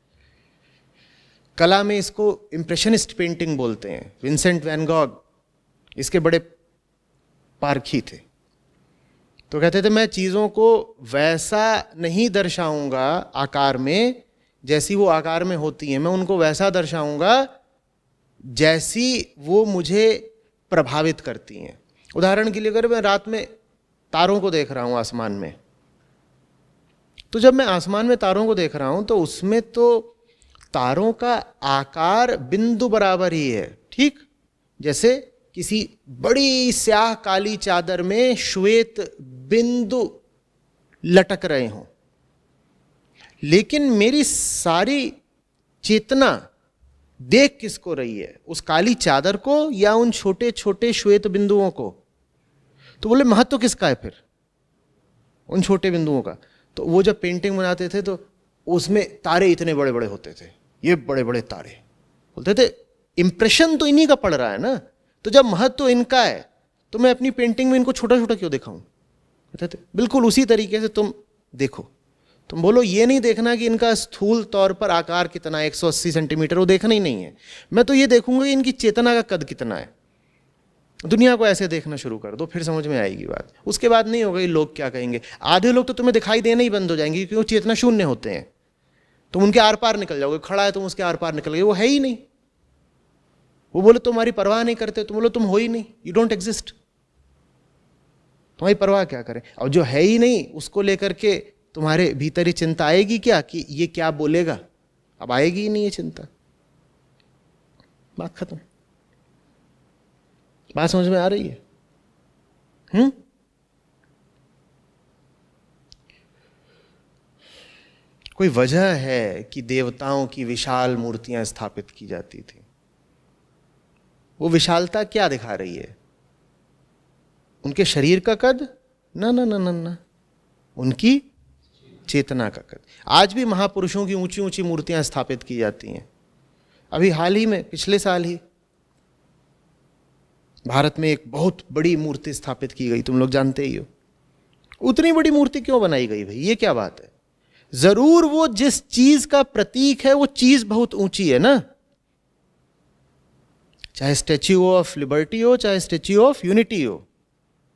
कला में इसको इम्प्रेशनिस्ट पेंटिंग बोलते हैं। विंसेंट वैन गॉग इसके बड़े पारखी थे। तो कहते थे मैं चीज़ों को वैसा नहीं दर्शाऊंगा आकार में जैसी वो आकार में होती हैं, मैं उनको वैसा दर्शाऊंगा जैसी वो मुझे प्रभावित करती हैं। उदाहरण के लिए अगर मैं रात में तारों को देख रहा हूँ आसमान में, तो जब मैं आसमान में तारों को देख रहा हूँ तो उसमें तो तारों का आकार बिंदु बराबर ही है, ठीक जैसे किसी बड़ी स्याह काली चादर में श्वेत बिंदु लटक रहे हों। लेकिन मेरी सारी चेतना देख किसको रही है, उस काली चादर को या उन छोटे छोटे श्वेत बिंदुओं को? तो बोले महत्व किसका है फिर? उन छोटे बिंदुओं का। तो वो जब पेंटिंग बनाते थे तो उसमें तारे इतने बड़े बड़े होते थे, ये बड़े बड़े तारे। बोलते थे इंप्रेशन तो इन्हीं का पड़ रहा है ना, तो जब महत्व इनका है तो मैं अपनी पेंटिंग में इनको छोटा छोटा क्यों दिखाऊं? कहते थे बिल्कुल उसी तरीके से तुम देखो। तुम बोलो ये नहीं देखना कि इनका स्थूल तौर पर आकार कितना है, 180 सेंटीमीटर, वो देखना ही नहीं है। मैं तो ये देखूंगा कि इनकी चेतना का कद कितना है। दुनिया को ऐसे देखना शुरू कर दो, फिर समझ में आएगी बात। उसके बाद नहीं होगा ये लोग क्या कहेंगे। आधे लोग तो तुम्हें दिखाई देना ही बंद हो जाएंगे क्योंकि वो चेतना शून्य होते हैं। तुम उनके आर पार निकल जाओगे, खड़ा है तुम उसके आर पार निकल गए, वो है ही नहीं। वो बोले तुम्हारी परवाह नहीं करते, तुम बोलो तुम हो ही नहीं, यू डोंट एग्जिस्ट। तुम्हारी परवाह क्या करें? और जो है ही नहीं उसको लेकर के तुम्हारे भीतर ही चिंता आएगी क्या कि ये क्या बोलेगा? अब आएगी ही नहीं ये चिंता। बात खत्म। बात समझ में आ रही है? कोई वजह है कि देवताओं की विशाल मूर्तियां स्थापित की जाती थी। वो विशालता क्या दिखा रही है? उनके शरीर का कद? ना ना ना ना ना, उनकी चेतना का कद। आज भी महापुरुषों की ऊंची ऊंची मूर्तियां स्थापित की जाती हैं। अभी हाल ही में, पिछले साल ही भारत में एक बहुत बड़ी मूर्ति स्थापित की गई, तुम लोग जानते ही हो। उतनी बड़ी मूर्ति क्यों बनाई गई भाई? ये क्या बात है? जरूर वो जिस चीज का प्रतीक है वो चीज बहुत ऊंची है ना। चाहे स्टैच्यू ऑफ लिबर्टी हो, चाहे स्टैच्यू ऑफ यूनिटी हो,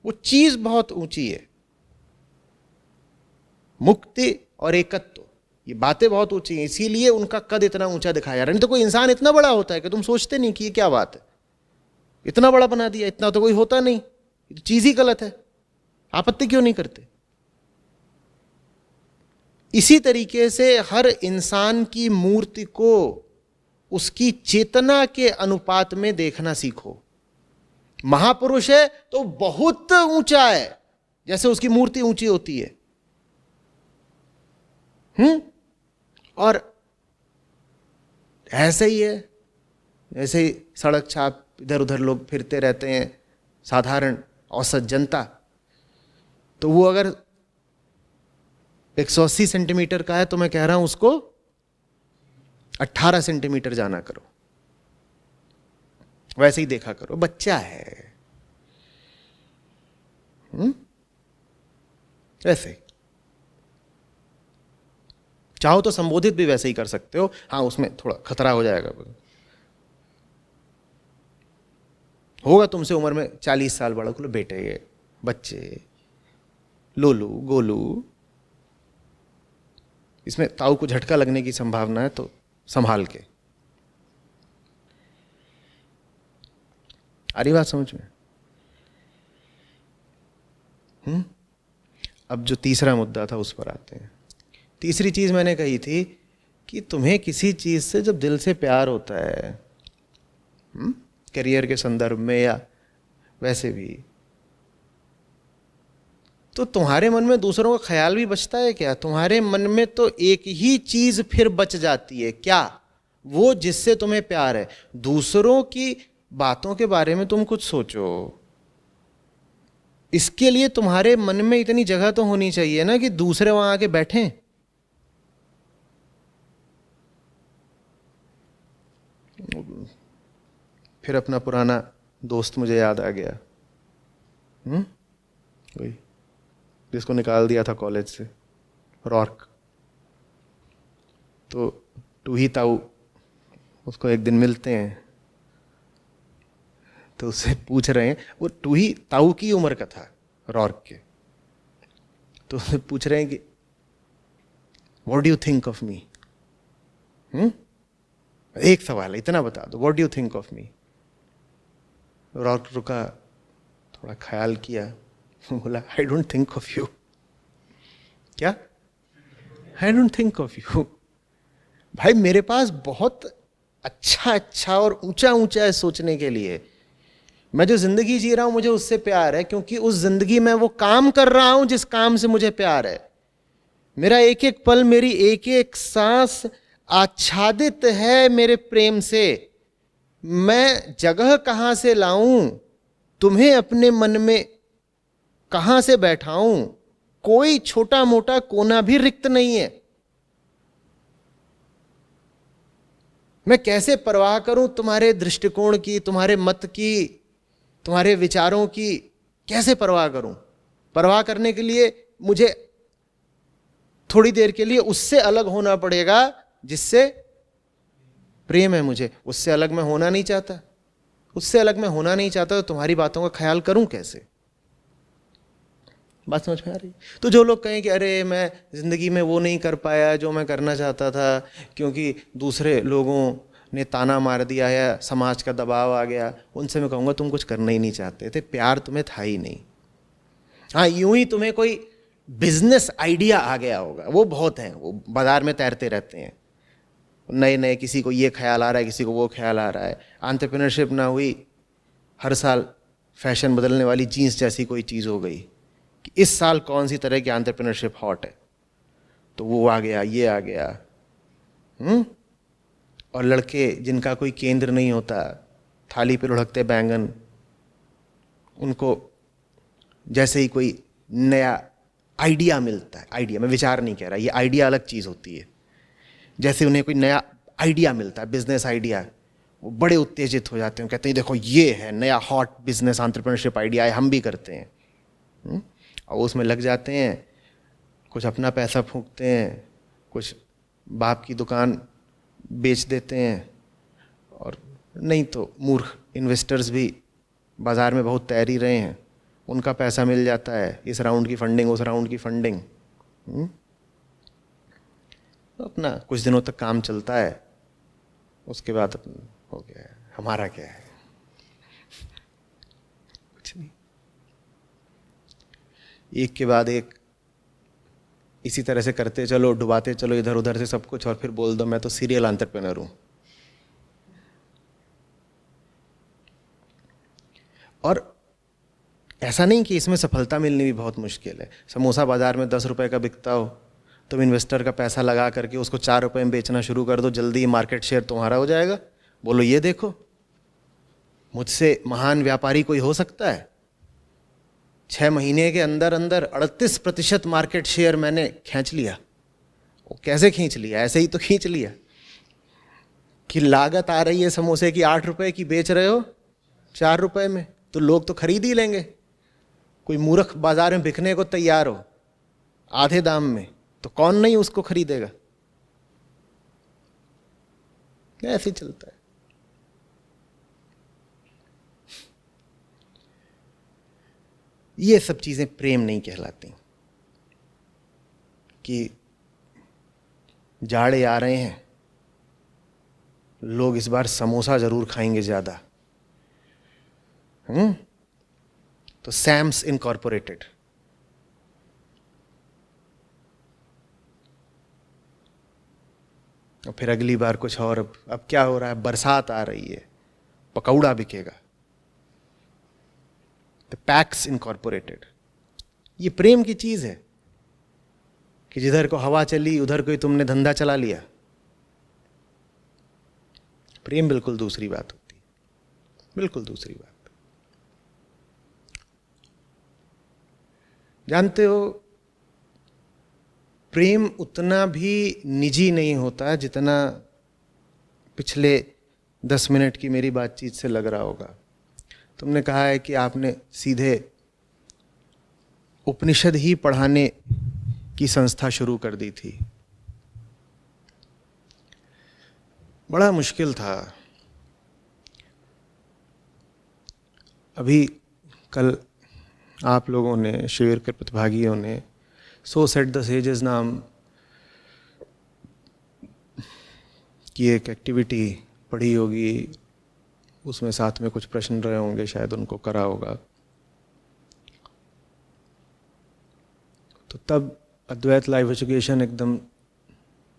वो चीज बहुत ऊंची है। मुक्ति और एकत्व, ये बातें बहुत ऊंची हैं, इसीलिए उनका कद इतना ऊंचा दिखाया जा रहा है। नहीं तो कोई इंसान इतना बड़ा होता है कि तुम सोचते नहीं कि ये क्या बात है, इतना बड़ा बना दिया, इतना तो कोई होता नहीं, चीज ही गलत है, आपत्ति क्यों नहीं करते? इसी तरीके से हर इंसान की मूर्ति को उसकी चेतना के अनुपात में देखना सीखो। महापुरुष है तो बहुत ऊंचा है, जैसे उसकी मूर्ति ऊंची होती है। और ऐसे ही है, ऐसे ही सड़क छाप इधर उधर लोग फिरते रहते हैं, साधारण औसत जनता। तो वो अगर 180 सेंटीमीटर का है तो मैं कह रहा हूं उसको 18 सेंटीमीटर जाना करो, वैसे ही देखा करो, बच्चा है। ऐसे चाहो तो संबोधित भी वैसे ही कर सकते हो। हाँ, उसमें थोड़ा खतरा हो जाएगा, होगा तुमसे उम्र में 40 साल बड़ा, बोलो बेटे, बच्चे, लोलू, गोलू। इसमें ताऊ को झटका लगने की संभावना है, तो संभाल के। आ रही बात समझ में? अब जो तीसरा मुद्दा था उस पर आते हैं। तीसरी चीज मैंने कही थी कि तुम्हें किसी चीज से जब दिल से प्यार होता है, करियर के संदर्भ में या वैसे भी, तो तुम्हारे मन में दूसरों का ख्याल भी बचता है क्या? तुम्हारे मन में तो एक ही चीज फिर बच जाती है, क्या? वो जिससे तुम्हें प्यार है। दूसरों की बातों के बारे में तुम कुछ सोचो, इसके लिए तुम्हारे मन में इतनी जगह तो होनी चाहिए ना कि दूसरे वहां आके बैठें। फिर अपना पुराना दोस्त मुझे याद आ गया, वही जिसको निकाल दिया था कॉलेज से, रॉर्क। तो टूही ताऊ उसको एक दिन मिलते हैं, तो उससे पूछ रहे हैं, वो टूही ताऊ की उम्र का था रॉर्क के, तो उससे पूछ रहे हैं कि what do you think of me? एक सवाल है, इतना बता दो, what do you think of me? Roark रुका, थोड़ा ख्याल किया, बोला I don't think of you. क्या? I don't think of you. भाई मेरे पास बहुत अच्छा अच्छा और ऊंचा ऊंचा है सोचने के लिए। मैं जो जिंदगी जी रहा हूं मुझे उससे प्यार है, क्योंकि उस जिंदगी में वो काम कर रहा हूं जिस काम से मुझे प्यार है। मेरा एक एक पल, मेरी एक एक सांस आच्छादित है मेरे प्रेम से। मैं जगह कहां से लाऊं, तुम्हें अपने मन में कहां से बैठाऊं? कोई छोटा मोटा कोना भी रिक्त नहीं है। मैं कैसे परवाह करूं तुम्हारे दृष्टिकोण की, तुम्हारे मत की, तुम्हारे विचारों की? कैसे परवाह करूं? परवाह करने के लिए मुझे थोड़ी देर के लिए उससे अलग होना पड़ेगा जिससे प्रेम है मुझे। उससे अलग मैं होना नहीं चाहता, उससे अलग मैं होना नहीं चाहता, तो तुम्हारी बातों का ख्याल करूं कैसे? बात समझ में आ रही? तो जो लोग कहें कि अरे मैं जिंदगी में वो नहीं कर पाया जो मैं करना चाहता था, क्योंकि दूसरे लोगों ने ताना मार दिया या समाज का दबाव आ गया, उनसे मैं कहूँगा तुम कुछ करना ही नहीं चाहते थे, प्यार तुम्हें था ही नहीं। हाँ, यूं ही तुम्हें कोई बिजनेस आइडिया आ गया होगा, वो बहुत हैं, वो बाजार में तैरते रहते हैं, नए नए, किसी को ये ख्याल आ रहा है, किसी को वो ख्याल आ रहा है। एंटरप्रेन्योरशिप ना हुई, हर साल फैशन बदलने वाली जीन्स जैसी कोई चीज़ हो गई कि इस साल कौन सी तरह की एंटरप्रेन्योरशिप हॉट है, तो वो आ गया, ये आ गया। और लड़के जिनका कोई केंद्र नहीं होता, थाली पे लुढ़कते बैंगन, उनको जैसे ही कोई नया आइडिया मिलता है, आइडिया, मैं विचार नहीं कह रहा, ये आइडिया अलग चीज़ होती है, जैसे उन्हें कोई नया आइडिया मिलता है, बिजनेस आइडिया, वो बड़े उत्तेजित हो जाते हैं, कहते हैं देखो ये है नया हॉट बिजनेस एंटरप्रेन्योरशिप आइडिया है, हम भी करते हैं। और उसमें लग जाते हैं, कुछ अपना पैसा फूंकते हैं, कुछ बाप की दुकान बेच देते हैं, और नहीं तो मूर्ख इन्वेस्टर्स भी बाज़ार में बहुत तैर ही रहे हैं, उनका पैसा मिल जाता है, इस राउंड की फंडिंग, उस राउंड की फंडिंग। तो अपना कुछ दिनों तक काम चलता है, उसके बाद हो गया है, हमारा क्या है, कुछ नहीं। एक के बाद एक इसी तरह से करते चलो, डुबाते चलो इधर उधर से सब कुछ, और फिर बोल दो मैं तो सीरियल एंटरप्रेन्योर हूं। और ऐसा नहीं कि इसमें सफलता मिलनी भी बहुत मुश्किल है। समोसा बाजार में 10 रुपए का बिकता हो, तुम इन्वेस्टर का पैसा लगा करके उसको 4 रुपए में बेचना शुरू कर दो, जल्दी मार्केट शेयर तुम्हारा हो जाएगा। बोलो ये देखो, मुझसे महान व्यापारी कोई हो सकता है? 6 महीने के अंदर अंदर 38% मार्केट शेयर मैंने खींच लिया। वो कैसे खींच लिया? ऐसे ही तो खींच लिया कि लागत आ रही है समोसे की 8 रुपए की, बेच रहे हो 4 रुपए में, तो लोग तो खरीद ही लेंगे। कोई मूर्ख बाजार में बिकने को तैयार हो आधे दाम में, तो कौन नहीं उसको खरीदेगा? ऐसे ही चलता है। ये सब चीजें प्रेम नहीं कहलाती। कि जाड़े आ रहे हैं, लोग इस बार समोसा जरूर खाएंगे ज्यादा, तो सैम्स इनकॉर्पोरेटेड, और फिर अगली बार कुछ और। अब क्या हो रहा है, बरसात आ रही है, पकौड़ा बिकेगा, द पैक्स इनकॉर्पोरेटेड। ये प्रेम की चीज है कि जिधर को हवा चली उधर कोई तुमने धंधा चला लिया। प्रेम बिल्कुल दूसरी बात होती है, बिल्कुल दूसरी बात। जानते हो, प्रेम उतना भी निजी नहीं होता जितना पिछले 10 मिनट की मेरी बातचीत से लग रहा होगा। तुमने कहा है कि आपने सीधे उपनिषद ही पढ़ाने की संस्था शुरू कर दी थी। बड़ा मुश्किल था। अभी कल आप लोगों ने, शिविर के प्रतिभागियों ने सो सेट द सेजेस नाम की एक एक्टिविटी पढ़ी होगी, उसमें साथ में कुछ प्रश्न रहे होंगे, शायद उनको करा होगा। तो तब अद्वैत लाइफ एजुकेशन एकदम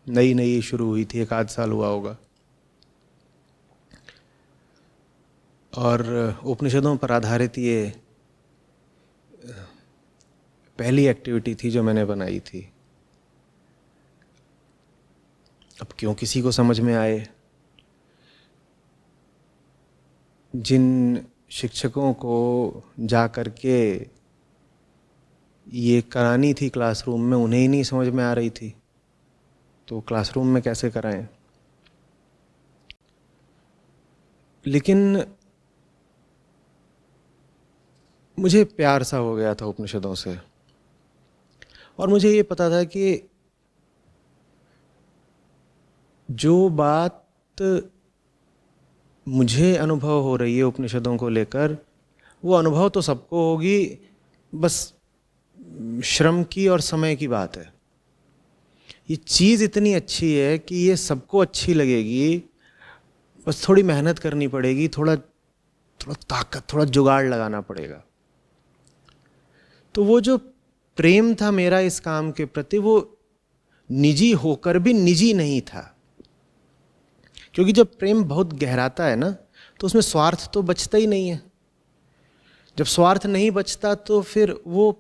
नई नई शुरू हुई थी, 1 आध साल हुआ होगा, और उपनिषदों पर आधारित ये पहली एक्टिविटी थी जो मैंने बनाई थी। अब क्यों किसी को समझ में आए, जिन शिक्षकों को जा कर के ये करानी थी क्लासरूम में, उन्हें ही नहीं समझ में आ रही थी, तो क्लासरूम में कैसे कराएं। लेकिन मुझे प्यार सा हो गया था उपनिषदों से, और मुझे ये पता था कि जो बात मुझे अनुभव हो रही है उपनिषदों को लेकर, वो अनुभव तो सबको होगी, बस श्रम की और समय की बात है। ये चीज़ इतनी अच्छी है कि ये सबको अच्छी लगेगी, बस थोड़ी मेहनत करनी पड़ेगी, थोड़ा ताकत, थोड़ा जुगाड़ लगाना पड़ेगा। तो वो जो प्रेम था मेरा इस काम के प्रति, वो निजी होकर भी निजी नहीं था। क्योंकि जब प्रेम बहुत गहराता है ना, तो उसमें स्वार्थ तो बचता ही नहीं है। जब स्वार्थ नहीं बचता तो फिर वो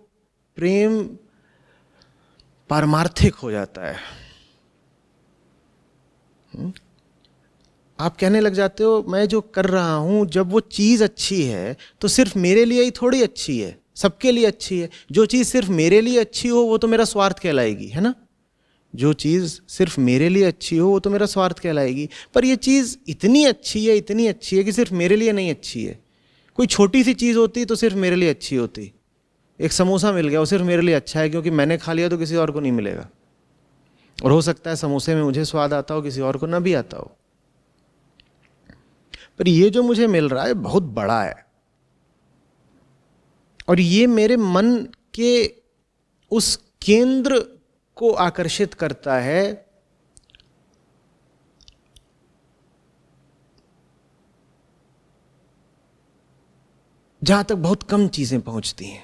प्रेम पारमार्थिक हो जाता है। आप कहने लग जाते हो मैं जो कर रहा हूं, जब वो चीज़ अच्छी है तो सिर्फ मेरे लिए ही थोड़ी अच्छी है, सबके लिए अच्छी है। जो चीज़ सिर्फ मेरे लिए अच्छी हो वो तो मेरा स्वार्थ कहलाएगी, है ना। जो चीज़ सिर्फ मेरे लिए अच्छी हो वो तो मेरा स्वार्थ कहलाएगी। पर ये चीज़ इतनी अच्छी है, इतनी अच्छी है कि सिर्फ मेरे लिए नहीं अच्छी है। कोई छोटी सी चीज़ होती तो सिर्फ मेरे लिए अच्छी होती। एक समोसा मिल गया, वो सिर्फ मेरे लिए अच्छा है क्योंकि मैंने खा लिया तो किसी और को नहीं मिलेगा। और हो सकता है समोसे में मुझे स्वाद आता हो, किसी और को ना भी आता हो। पर ये जो मुझे मिल रहा है बहुत बड़ा है, और ये मेरे मन के उस केंद्र को आकर्षित करता है जहां तक बहुत कम चीजें पहुंचती हैं।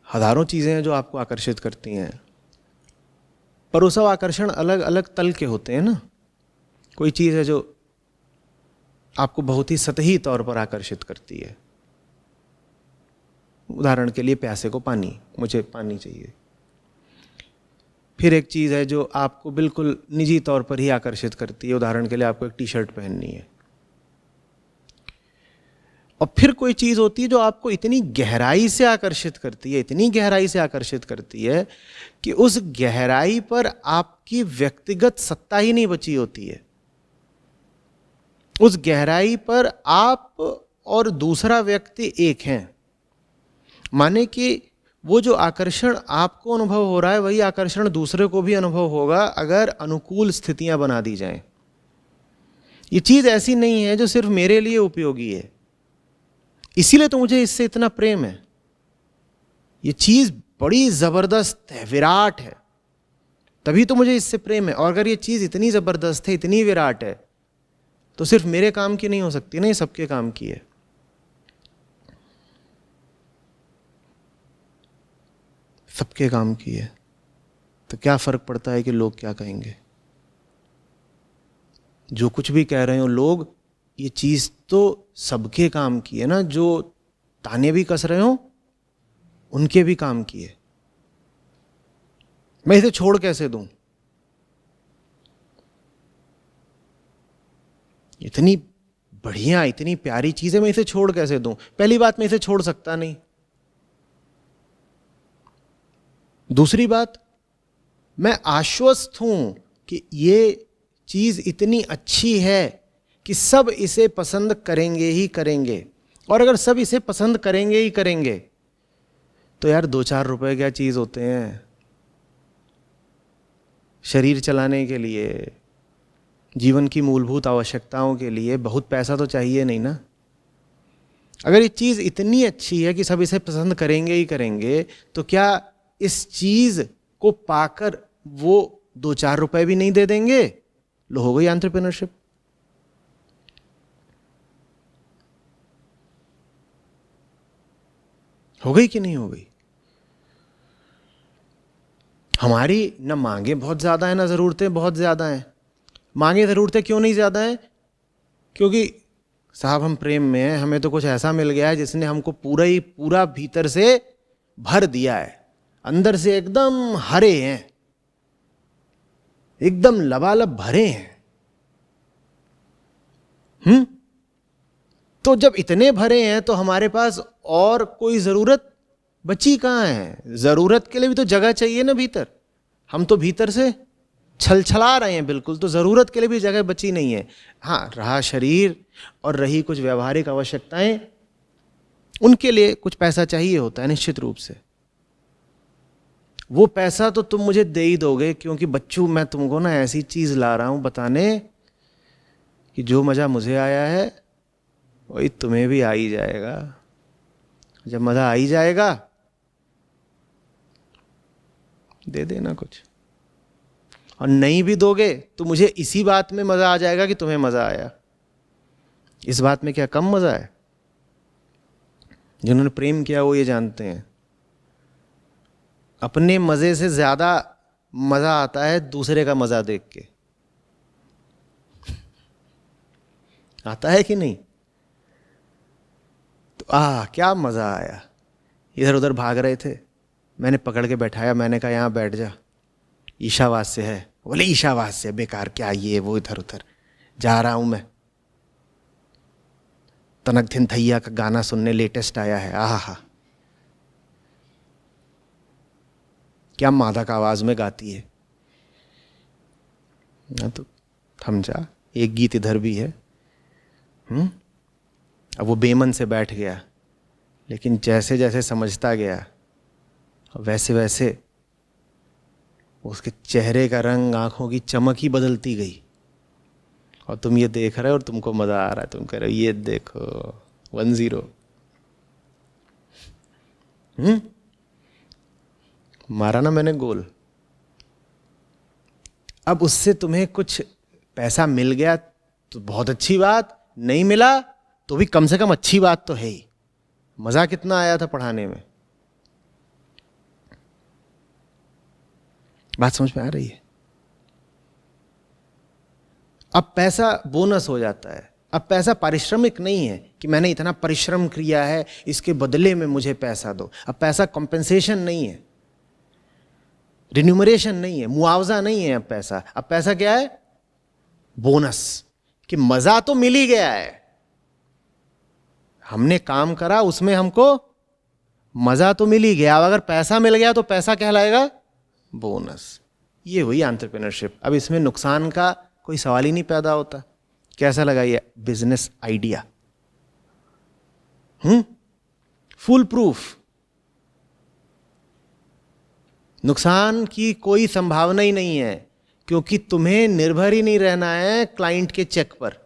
हजारों चीजें हैं जो आपको आकर्षित करती हैं, पर वो सब आकर्षण अलग अलग तल के होते हैं ना। कोई चीज है जो आपको बहुत ही सतही तौर पर आकर्षित करती है। उदाहरण के लिए प्यासे को पानी, मुझे पानी चाहिए। फिर एक चीज है जो आपको बिल्कुल निजी तौर पर ही आकर्षित करती है। उदाहरण के लिए आपको एक टी शर्ट पहननी है। और फिर कोई चीज होती है जो आपको इतनी गहराई से आकर्षित करती है, इतनी गहराई से आकर्षित करती है कि उस गहराई पर आपकी व्यक्तिगत सत्ता ही नहीं बची होती है। उस गहराई पर आप और दूसरा व्यक्ति एक हैं। माने कि वो जो आकर्षण आपको अनुभव हो रहा है वही आकर्षण दूसरे को भी अनुभव होगा अगर अनुकूल स्थितियां बना दी जाएं। ये चीज ऐसी नहीं है जो सिर्फ मेरे लिए उपयोगी है, इसीलिए तो मुझे इससे इतना प्रेम है। ये चीज बड़ी जबरदस्त है, विराट है, तभी तो मुझे इससे प्रेम है। और अगर ये चीज इतनी जबरदस्त है, इतनी विराट है, तो सिर्फ मेरे काम की नहीं हो सकती ना, ये सबके काम की है। सबके काम की है, तो क्या फर्क पड़ता है कि लोग क्या कहेंगे। जो कुछ भी कह रहे हो लोग, ये चीज तो सबके काम की है ना। जो ताने भी कस रहे हो उनके भी काम की है। मैं इसे छोड़ कैसे दूं? इतनी बढ़िया, इतनी प्यारी चीज है, मैं इसे छोड़ कैसे दूं? पहली बात, मैं इसे छोड़ सकता नहीं। दूसरी बात, मैं आश्वस्त हूं कि ये चीज इतनी अच्छी है कि सब इसे पसंद करेंगे ही करेंगे। और अगर सब इसे पसंद करेंगे ही करेंगे तो यार 2-4 रुपए क्या चीज होते हैं। शरीर चलाने के लिए, जीवन की मूलभूत आवश्यकताओं के लिए बहुत पैसा तो चाहिए नहीं ना। अगर ये चीज इतनी अच्छी है कि सब इसे पसंद करेंगे ही करेंगे, तो क्या इस चीज को पाकर वो 2-4 रुपए भी नहीं दे देंगे? लो, हो गई एंटरप्रेन्योरशिप। हो गई कि नहीं हो गई? हमारी न मांगे बहुत ज्यादा है, ना जरूरतें बहुत ज्यादा हैं। मांगे जरूरतें क्यों नहीं ज्यादा हैं? क्योंकि साहब हम प्रेम में हैं, हमें तो कुछ ऐसा मिल गया है जिसने हमको पूरा ही पूरा भीतर से भर दिया है। अंदर से एकदम हरे हैं, एकदम लबालब भरे हैं। तो जब इतने भरे हैं तो हमारे पास और कोई जरूरत बची कहां है? जरूरत के लिए भी तो जगह चाहिए ना भीतर। हम तो भीतर से छलछला रहे हैं बिल्कुल, तो जरूरत के लिए भी जगह बची नहीं है। हाँ, रहा शरीर और रही कुछ व्यवहारिक आवश्यकताएं, उनके लिए कुछ पैसा चाहिए होता है निश्चित रूप से। वो पैसा तो तुम मुझे दे ही दोगे, क्योंकि बच्चू मैं तुमको ना ऐसी चीज ला रहा हूं बताने कि जो मजा मुझे आया है वही तुम्हें भी आ ही जाएगा। जब मजा आ ही जाएगा दे देना कुछ, और नहीं भी दोगे तो मुझे इसी बात में मजा आ जाएगा कि तुम्हें मजा आया। इस बात में क्या कम मजा है? जिन्होंने प्रेम किया वो ये जानते हैं, अपने मजे से ज्यादा मजा आता है दूसरे का मजा देख के। आता है कि नहीं? तो क्या मजा आया। इधर उधर भाग रहे थे, मैंने पकड़ के बैठाया, मैंने कहा यहां बैठ जा, ईशावास्य है। बोले ईशावास्य बेकार, क्या ये वो, इधर उधर जा रहा हूं मैं। तनक थिनथैया का गाना सुनने लेटेस्ट आया है, आहा क्या मादक आवाज में गाती है। ना तो थम जा, एक गीत इधर भी है। अब वो बेमन से बैठ गया, लेकिन जैसे जैसे समझता गया वैसे वैसे उसके चेहरे का रंग, आंखों की चमक ही बदलती गई। और तुम ये देख रहे हो और तुमको मजा आ रहा है, तुम कह रहे हो ये देखो 1-0। मारा ना मैंने गोल। अब उससे तुम्हें कुछ पैसा मिल गया तो बहुत अच्छी बात, नहीं मिला तो भी कम से कम अच्छी बात तो है ही। मजा कितना आया था पढ़ाने में, बात समझ में आ रही है। अब पैसा बोनस हो जाता है। अब पैसा पारिश्रमिक नहीं है कि मैंने इतना परिश्रम किया है इसके बदले में मुझे पैसा दो। अब पैसा कॉम्पेंसेशन नहीं है, रिन्यूमरेशन नहीं है, मुआवजा नहीं है। अब पैसा क्या है? बोनस, कि मजा तो मिल ही गया है, हमने काम करा उसमें हमको मजा तो मिल ही गया। अब अगर पैसा मिल गया तो पैसा कहलाएगा बोनस। ये हुई एंटरप्रेन्योरशिप। अब इसमें नुकसान का कोई सवाल ही नहीं पैदा होता। कैसा लगा ये बिजनेस आइडिया? Full proof. नुकसान की कोई संभावना ही नहीं है, क्योंकि तुम्हें निर्भर ही नहीं रहना है क्लाइंट के चेक पर।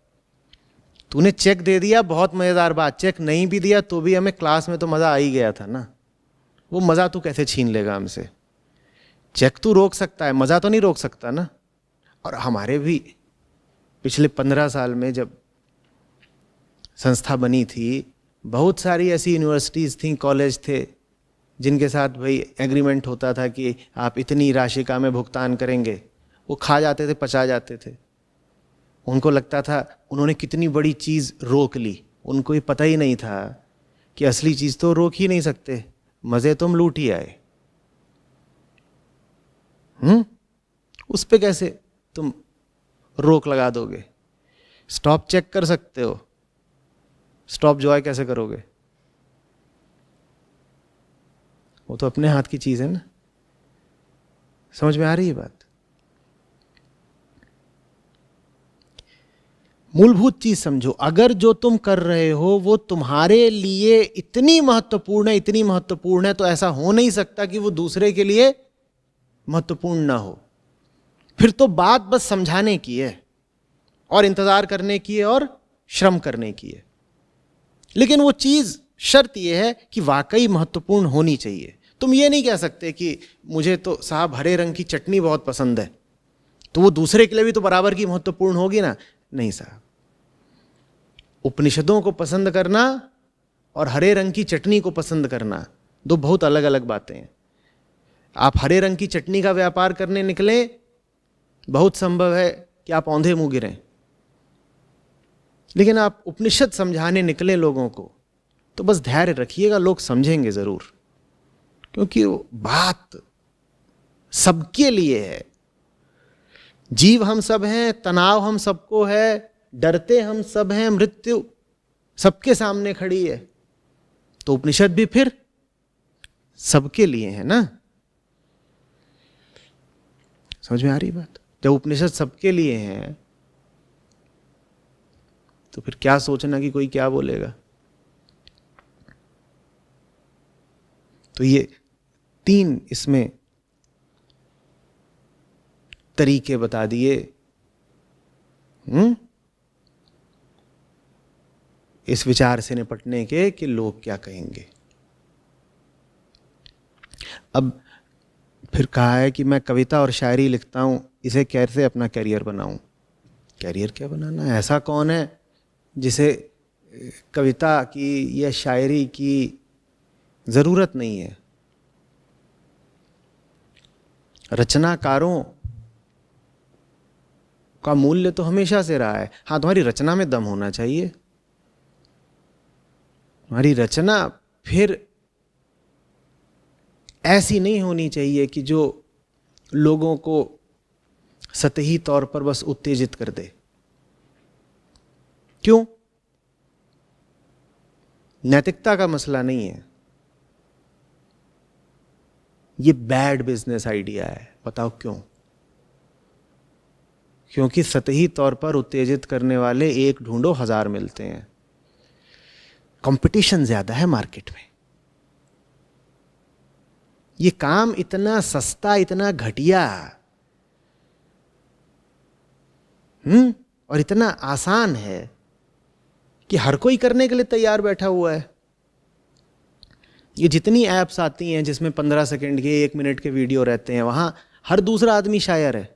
तूने चेक दे दिया, बहुत मजेदार बात। चेक नहीं भी दिया तो भी हमें क्लास में तो मजा आ ही गया था ना। वो मजा तू कैसे छीन लेगा हमसे? चेक तू रोक सकता है, मजा तो नहीं रोक सकता ना। और हमारे भी पिछले 15 साल में जब संस्था बनी थी, बहुत सारी ऐसी यूनिवर्सिटीज़ थी, कॉलेज थे, जिनके साथ भाई एग्रीमेंट होता था कि आप इतनी राशि का हमें भुगतान करेंगे। वो खा जाते थे, पचा जाते थे। उनको लगता था उन्होंने कितनी बड़ी चीज़ रोक ली। उनको ये पता ही नहीं था कि असली चीज़ तो रोक ही नहीं सकते, मज़े तुम लूट ही आए। उस पे कैसे तुम रोक लगा दोगे? स्टॉप चेक कर सकते हो, स्टॉप जॉय कैसे करोगे? वो तो अपने हाथ की चीज है ना। समझ में आ रही है बात? मूलभूत चीज समझो। अगर जो तुम कर रहे हो वो तुम्हारे लिए इतनी महत्वपूर्ण है, इतनी महत्वपूर्ण है, तो ऐसा हो नहीं सकता कि वो दूसरे के लिए महत्वपूर्ण ना हो। फिर तो बात बस समझाने की है और इंतजार करने की है और श्रम करने की है। लेकिन वो चीज, शर्त यह है कि वाकई महत्वपूर्ण होनी चाहिए। तुम ये नहीं कह सकते कि मुझे तो साहब हरे रंग की चटनी बहुत पसंद है, तो वो दूसरे के लिए भी तो बराबर की महत्वपूर्ण होगी ना। नहीं साहब, उपनिषदों को पसंद करना और हरे रंग की चटनी को पसंद करना दो बहुत अलग अलग बातें हैं। आप हरे रंग की चटनी का व्यापार करने निकलें, बहुत संभव है कि आप औंधे मुंह गिरें। लेकिन आप उपनिषद समझाने निकले लोगों को, तो बस धैर्य रखिएगा, लोग समझेंगे जरूर, क्योंकि वो बात सबके लिए है। जीव हम सब हैं, तनाव हम सबको है, डरते हम सब हैं, मृत्यु सबके सामने खड़ी है। तो उपनिषद भी फिर सबके लिए है ना। समझ में आ रही बात? जब उपनिषद सबके लिए हैं तो फिर क्या सोचना कि कोई क्या बोलेगा। तो ये 3 इसमें तरीके बता दिए इस विचार से निपटने के कि लोग क्या कहेंगे। अब फिर कहा है कि मैं कविता और शायरी लिखता हूं, इसे कैसे अपना कैरियर बनाऊं। कैरियर क्या बनाना है? ऐसा कौन है जिसे कविता की या शायरी की जरूरत नहीं है? रचनाकारों का मूल्य तो हमेशा से रहा है। हाँ, तुम्हारी रचना में दम होना चाहिए। तुम्हारी रचना फिर ऐसी नहीं होनी चाहिए कि जो लोगों को सतही तौर पर बस उत्तेजित कर दे। क्यों? नैतिकता का मसला नहीं है, ये बैड बिजनेस आइडिया है। बताओ क्यों? क्योंकि सतही तौर पर उत्तेजित करने वाले एक ढूंढो 1000 मिलते हैं। कंपटीशन ज्यादा है मार्केट में। ये काम इतना सस्ता, इतना घटिया, और इतना आसान है कि हर कोई करने के लिए तैयार बैठा हुआ है। ये जितनी ऐप्स आती हैं जिसमें 15 सेकंड के, 1 मिनट के वीडियो रहते हैं, वहां हर दूसरा आदमी शायर है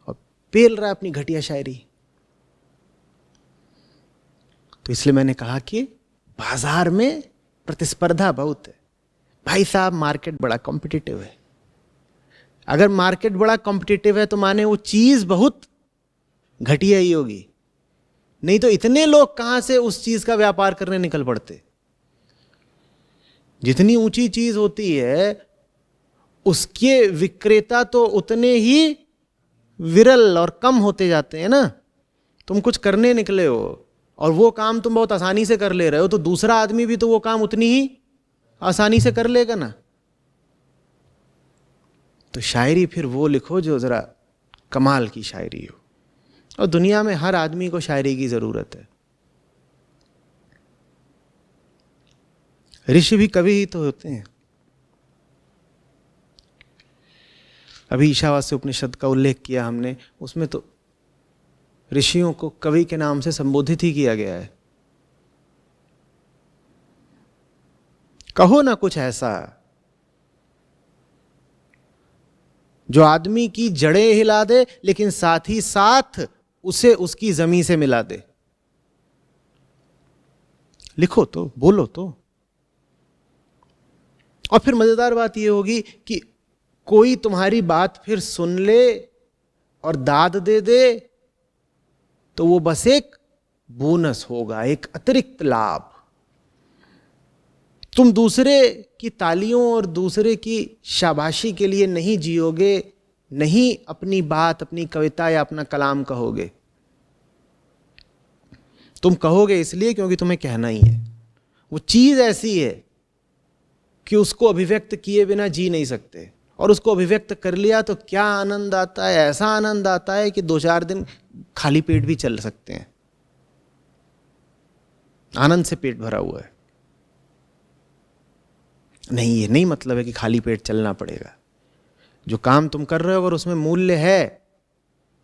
और पेल रहा है अपनी घटिया शायरी। तो इसलिए मैंने कहा कि बाजार में प्रतिस्पर्धा बहुत है भाई साहब, मार्केट बड़ा कॉम्पिटिटिव है। अगर मार्केट बड़ा कॉम्पिटिटिव है तो माने वो चीज बहुत घटिया ही होगी, नहीं तो इतने लोग कहां से उस चीज का व्यापार करने निकल पड़ते। जितनी ऊंची चीज होती है उसके विक्रेता तो उतने ही विरल और कम होते जाते हैं ना। तुम कुछ करने निकले हो और वो काम तुम बहुत आसानी से कर ले रहे हो, तो दूसरा आदमी भी तो वो काम उतनी ही आसानी से कर लेगा ना। तो शायरी फिर वो लिखो जो जरा कमाल की शायरी हो। और दुनिया में हर आदमी को शायरी की जरूरत है। ऋषि भी कवि ही तो होते हैं। अभी ईशावास्य उपनिषद का उल्लेख किया हमने, उसमें तो ऋषियों को कवि के नाम से संबोधित ही किया गया है। कहो ना कुछ ऐसा जो आदमी की जड़ें हिला दे, लेकिन साथ ही साथ उसे उसकी जमीन से मिला दे। लिखो तो, बोलो तो। और फिर मजेदार बात यह होगी कि कोई तुम्हारी बात फिर सुन ले और दाद दे दे, तो वो बस एक बोनस होगा, एक अतिरिक्त लाभ। तुम दूसरे की तालियों और दूसरे की शाबाशी के लिए नहीं जियोगे, नहीं अपनी बात, अपनी कविता या अपना कलाम कहोगे। तुम कहोगे इसलिए क्योंकि तुम्हें कहना ही है। वो चीज ऐसी है कि उसको अभिव्यक्त किए बिना जी नहीं सकते, और उसको अभिव्यक्त कर लिया तो क्या आनंद आता है। ऐसा आनंद आता है कि 2-4 दिन खाली पेट भी चल सकते हैं। आनंद से पेट भरा हुआ है। नहीं, ये नहीं मतलब है कि खाली पेट चलना पड़ेगा। जो काम तुम कर रहे हो अगर उसमें मूल्य है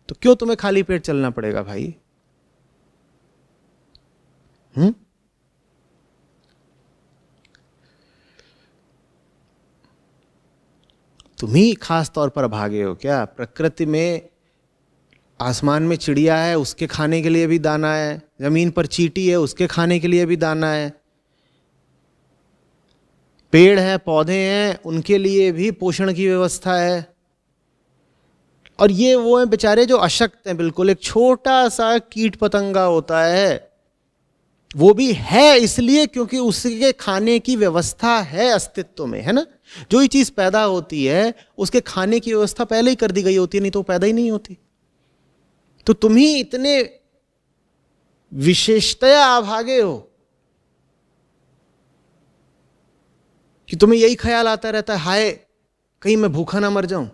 तो क्यों तुम्हें खाली पेट चलना पड़ेगा भाई? तुम ही खास तौर पर अभागे हो क्या? प्रकृति में आसमान में चिड़िया है, उसके खाने के लिए भी दाना है। जमीन पर चींटी है, उसके खाने के लिए भी दाना है। पेड़ है, पौधे हैं, उनके लिए भी पोषण की व्यवस्था है। और ये वो हैं बेचारे जो अशक्त हैं बिल्कुल। एक छोटा सा कीट पतंगा होता है, वो भी है इसलिए क्योंकि उसके खाने की व्यवस्था है अस्तित्व में, है ना। जो ही चीज पैदा होती है उसके खाने की व्यवस्था पहले ही कर दी गई होती है, नहीं तो पैदा ही नहीं होती। तो तुम ही इतने विशेषतया अभागे हो कि तुम्हें यही ख्याल आता रहता है, हाय कहीं मैं भूखा ना मर जाऊं।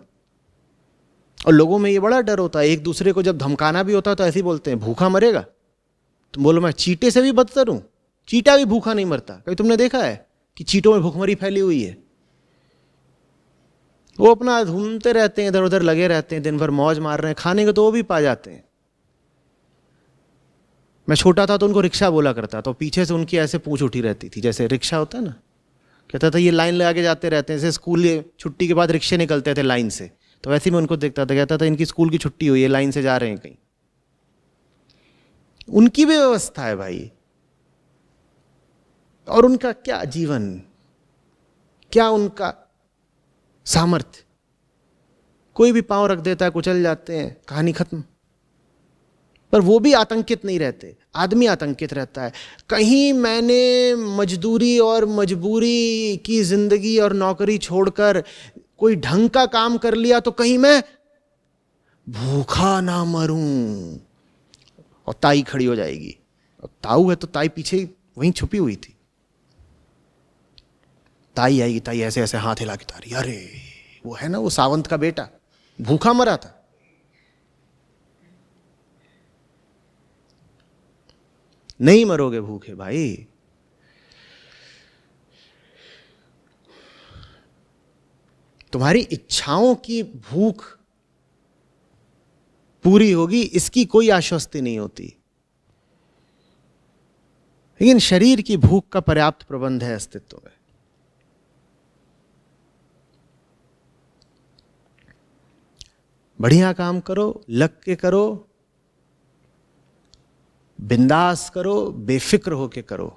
और लोगों में ये बड़ा डर होता है, एक दूसरे को जब धमकाना भी होता है तो ऐसे ही बोलते हैं, भूखा मरेगा। तुम बोलो मैं चींटे से भी बदतर हूं, चींटा भी भूखा नहीं मरता। कभी तुमने देखा है कि चींटों में भूखमरी फैली हुई है? वो अपना घूमते रहते हैं, इधर उधर लगे रहते हैं, दिन भर मौज मार रहे हैं, खाने को तो वो भी पा जाते हैं। मैं छोटा था तो उनको रिक्शा बोला करता, तो पीछे से उनकी ऐसे पूंछ उठी रहती थी, जैसे रिक्शा होता है ना। कहता था ये लाइन लगा के जाते रहते हैं, जैसे स्कूल छुट्टी के बाद रिक्शे निकलते थे लाइन से, तो वैसे ही मैं उनको देखता था। कहता था इनकी स्कूल की छुट्टी हुई है, लाइन से जा रहे हैं कहीं। उनकी भी व्यवस्था है भाई। और उनका क्या जीवन, क्या उनका सामर्थ्य। कोई भी पांव रख देता है, कुचल जाते हैं, कहानी खत्म। पर वो भी आतंकित नहीं रहते। आदमी आतंकित रहता है, कहीं मैंने मजदूरी और मजबूरी की जिंदगी और नौकरी छोड़कर कोई ढंग का काम कर लिया तो कहीं मैं भूखा ना मरूं, और ताई खड़ी हो जाएगी। और ताऊ है तो ताई पीछे वहीं छुपी हुई थी। ताई आएगी, ताई ऐसे ऐसे हाथ हिला के तारी, अरे वो है ना वो सावंत का बेटा, भूखा मरा था। नहीं मरोगे भूखे भाई। तुम्हारी इच्छाओं की भूख पूरी होगी, इसकी कोई आश्वस्ति नहीं होती, लेकिन शरीर की भूख का पर्याप्त प्रबंध है अस्तित्व में। बढ़िया काम करो, लग के करो, बिंदास करो, बेफिक्र होके करो।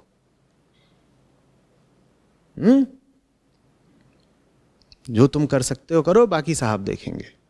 जो तुम कर सकते हो करो, बाकी साहब देखेंगे।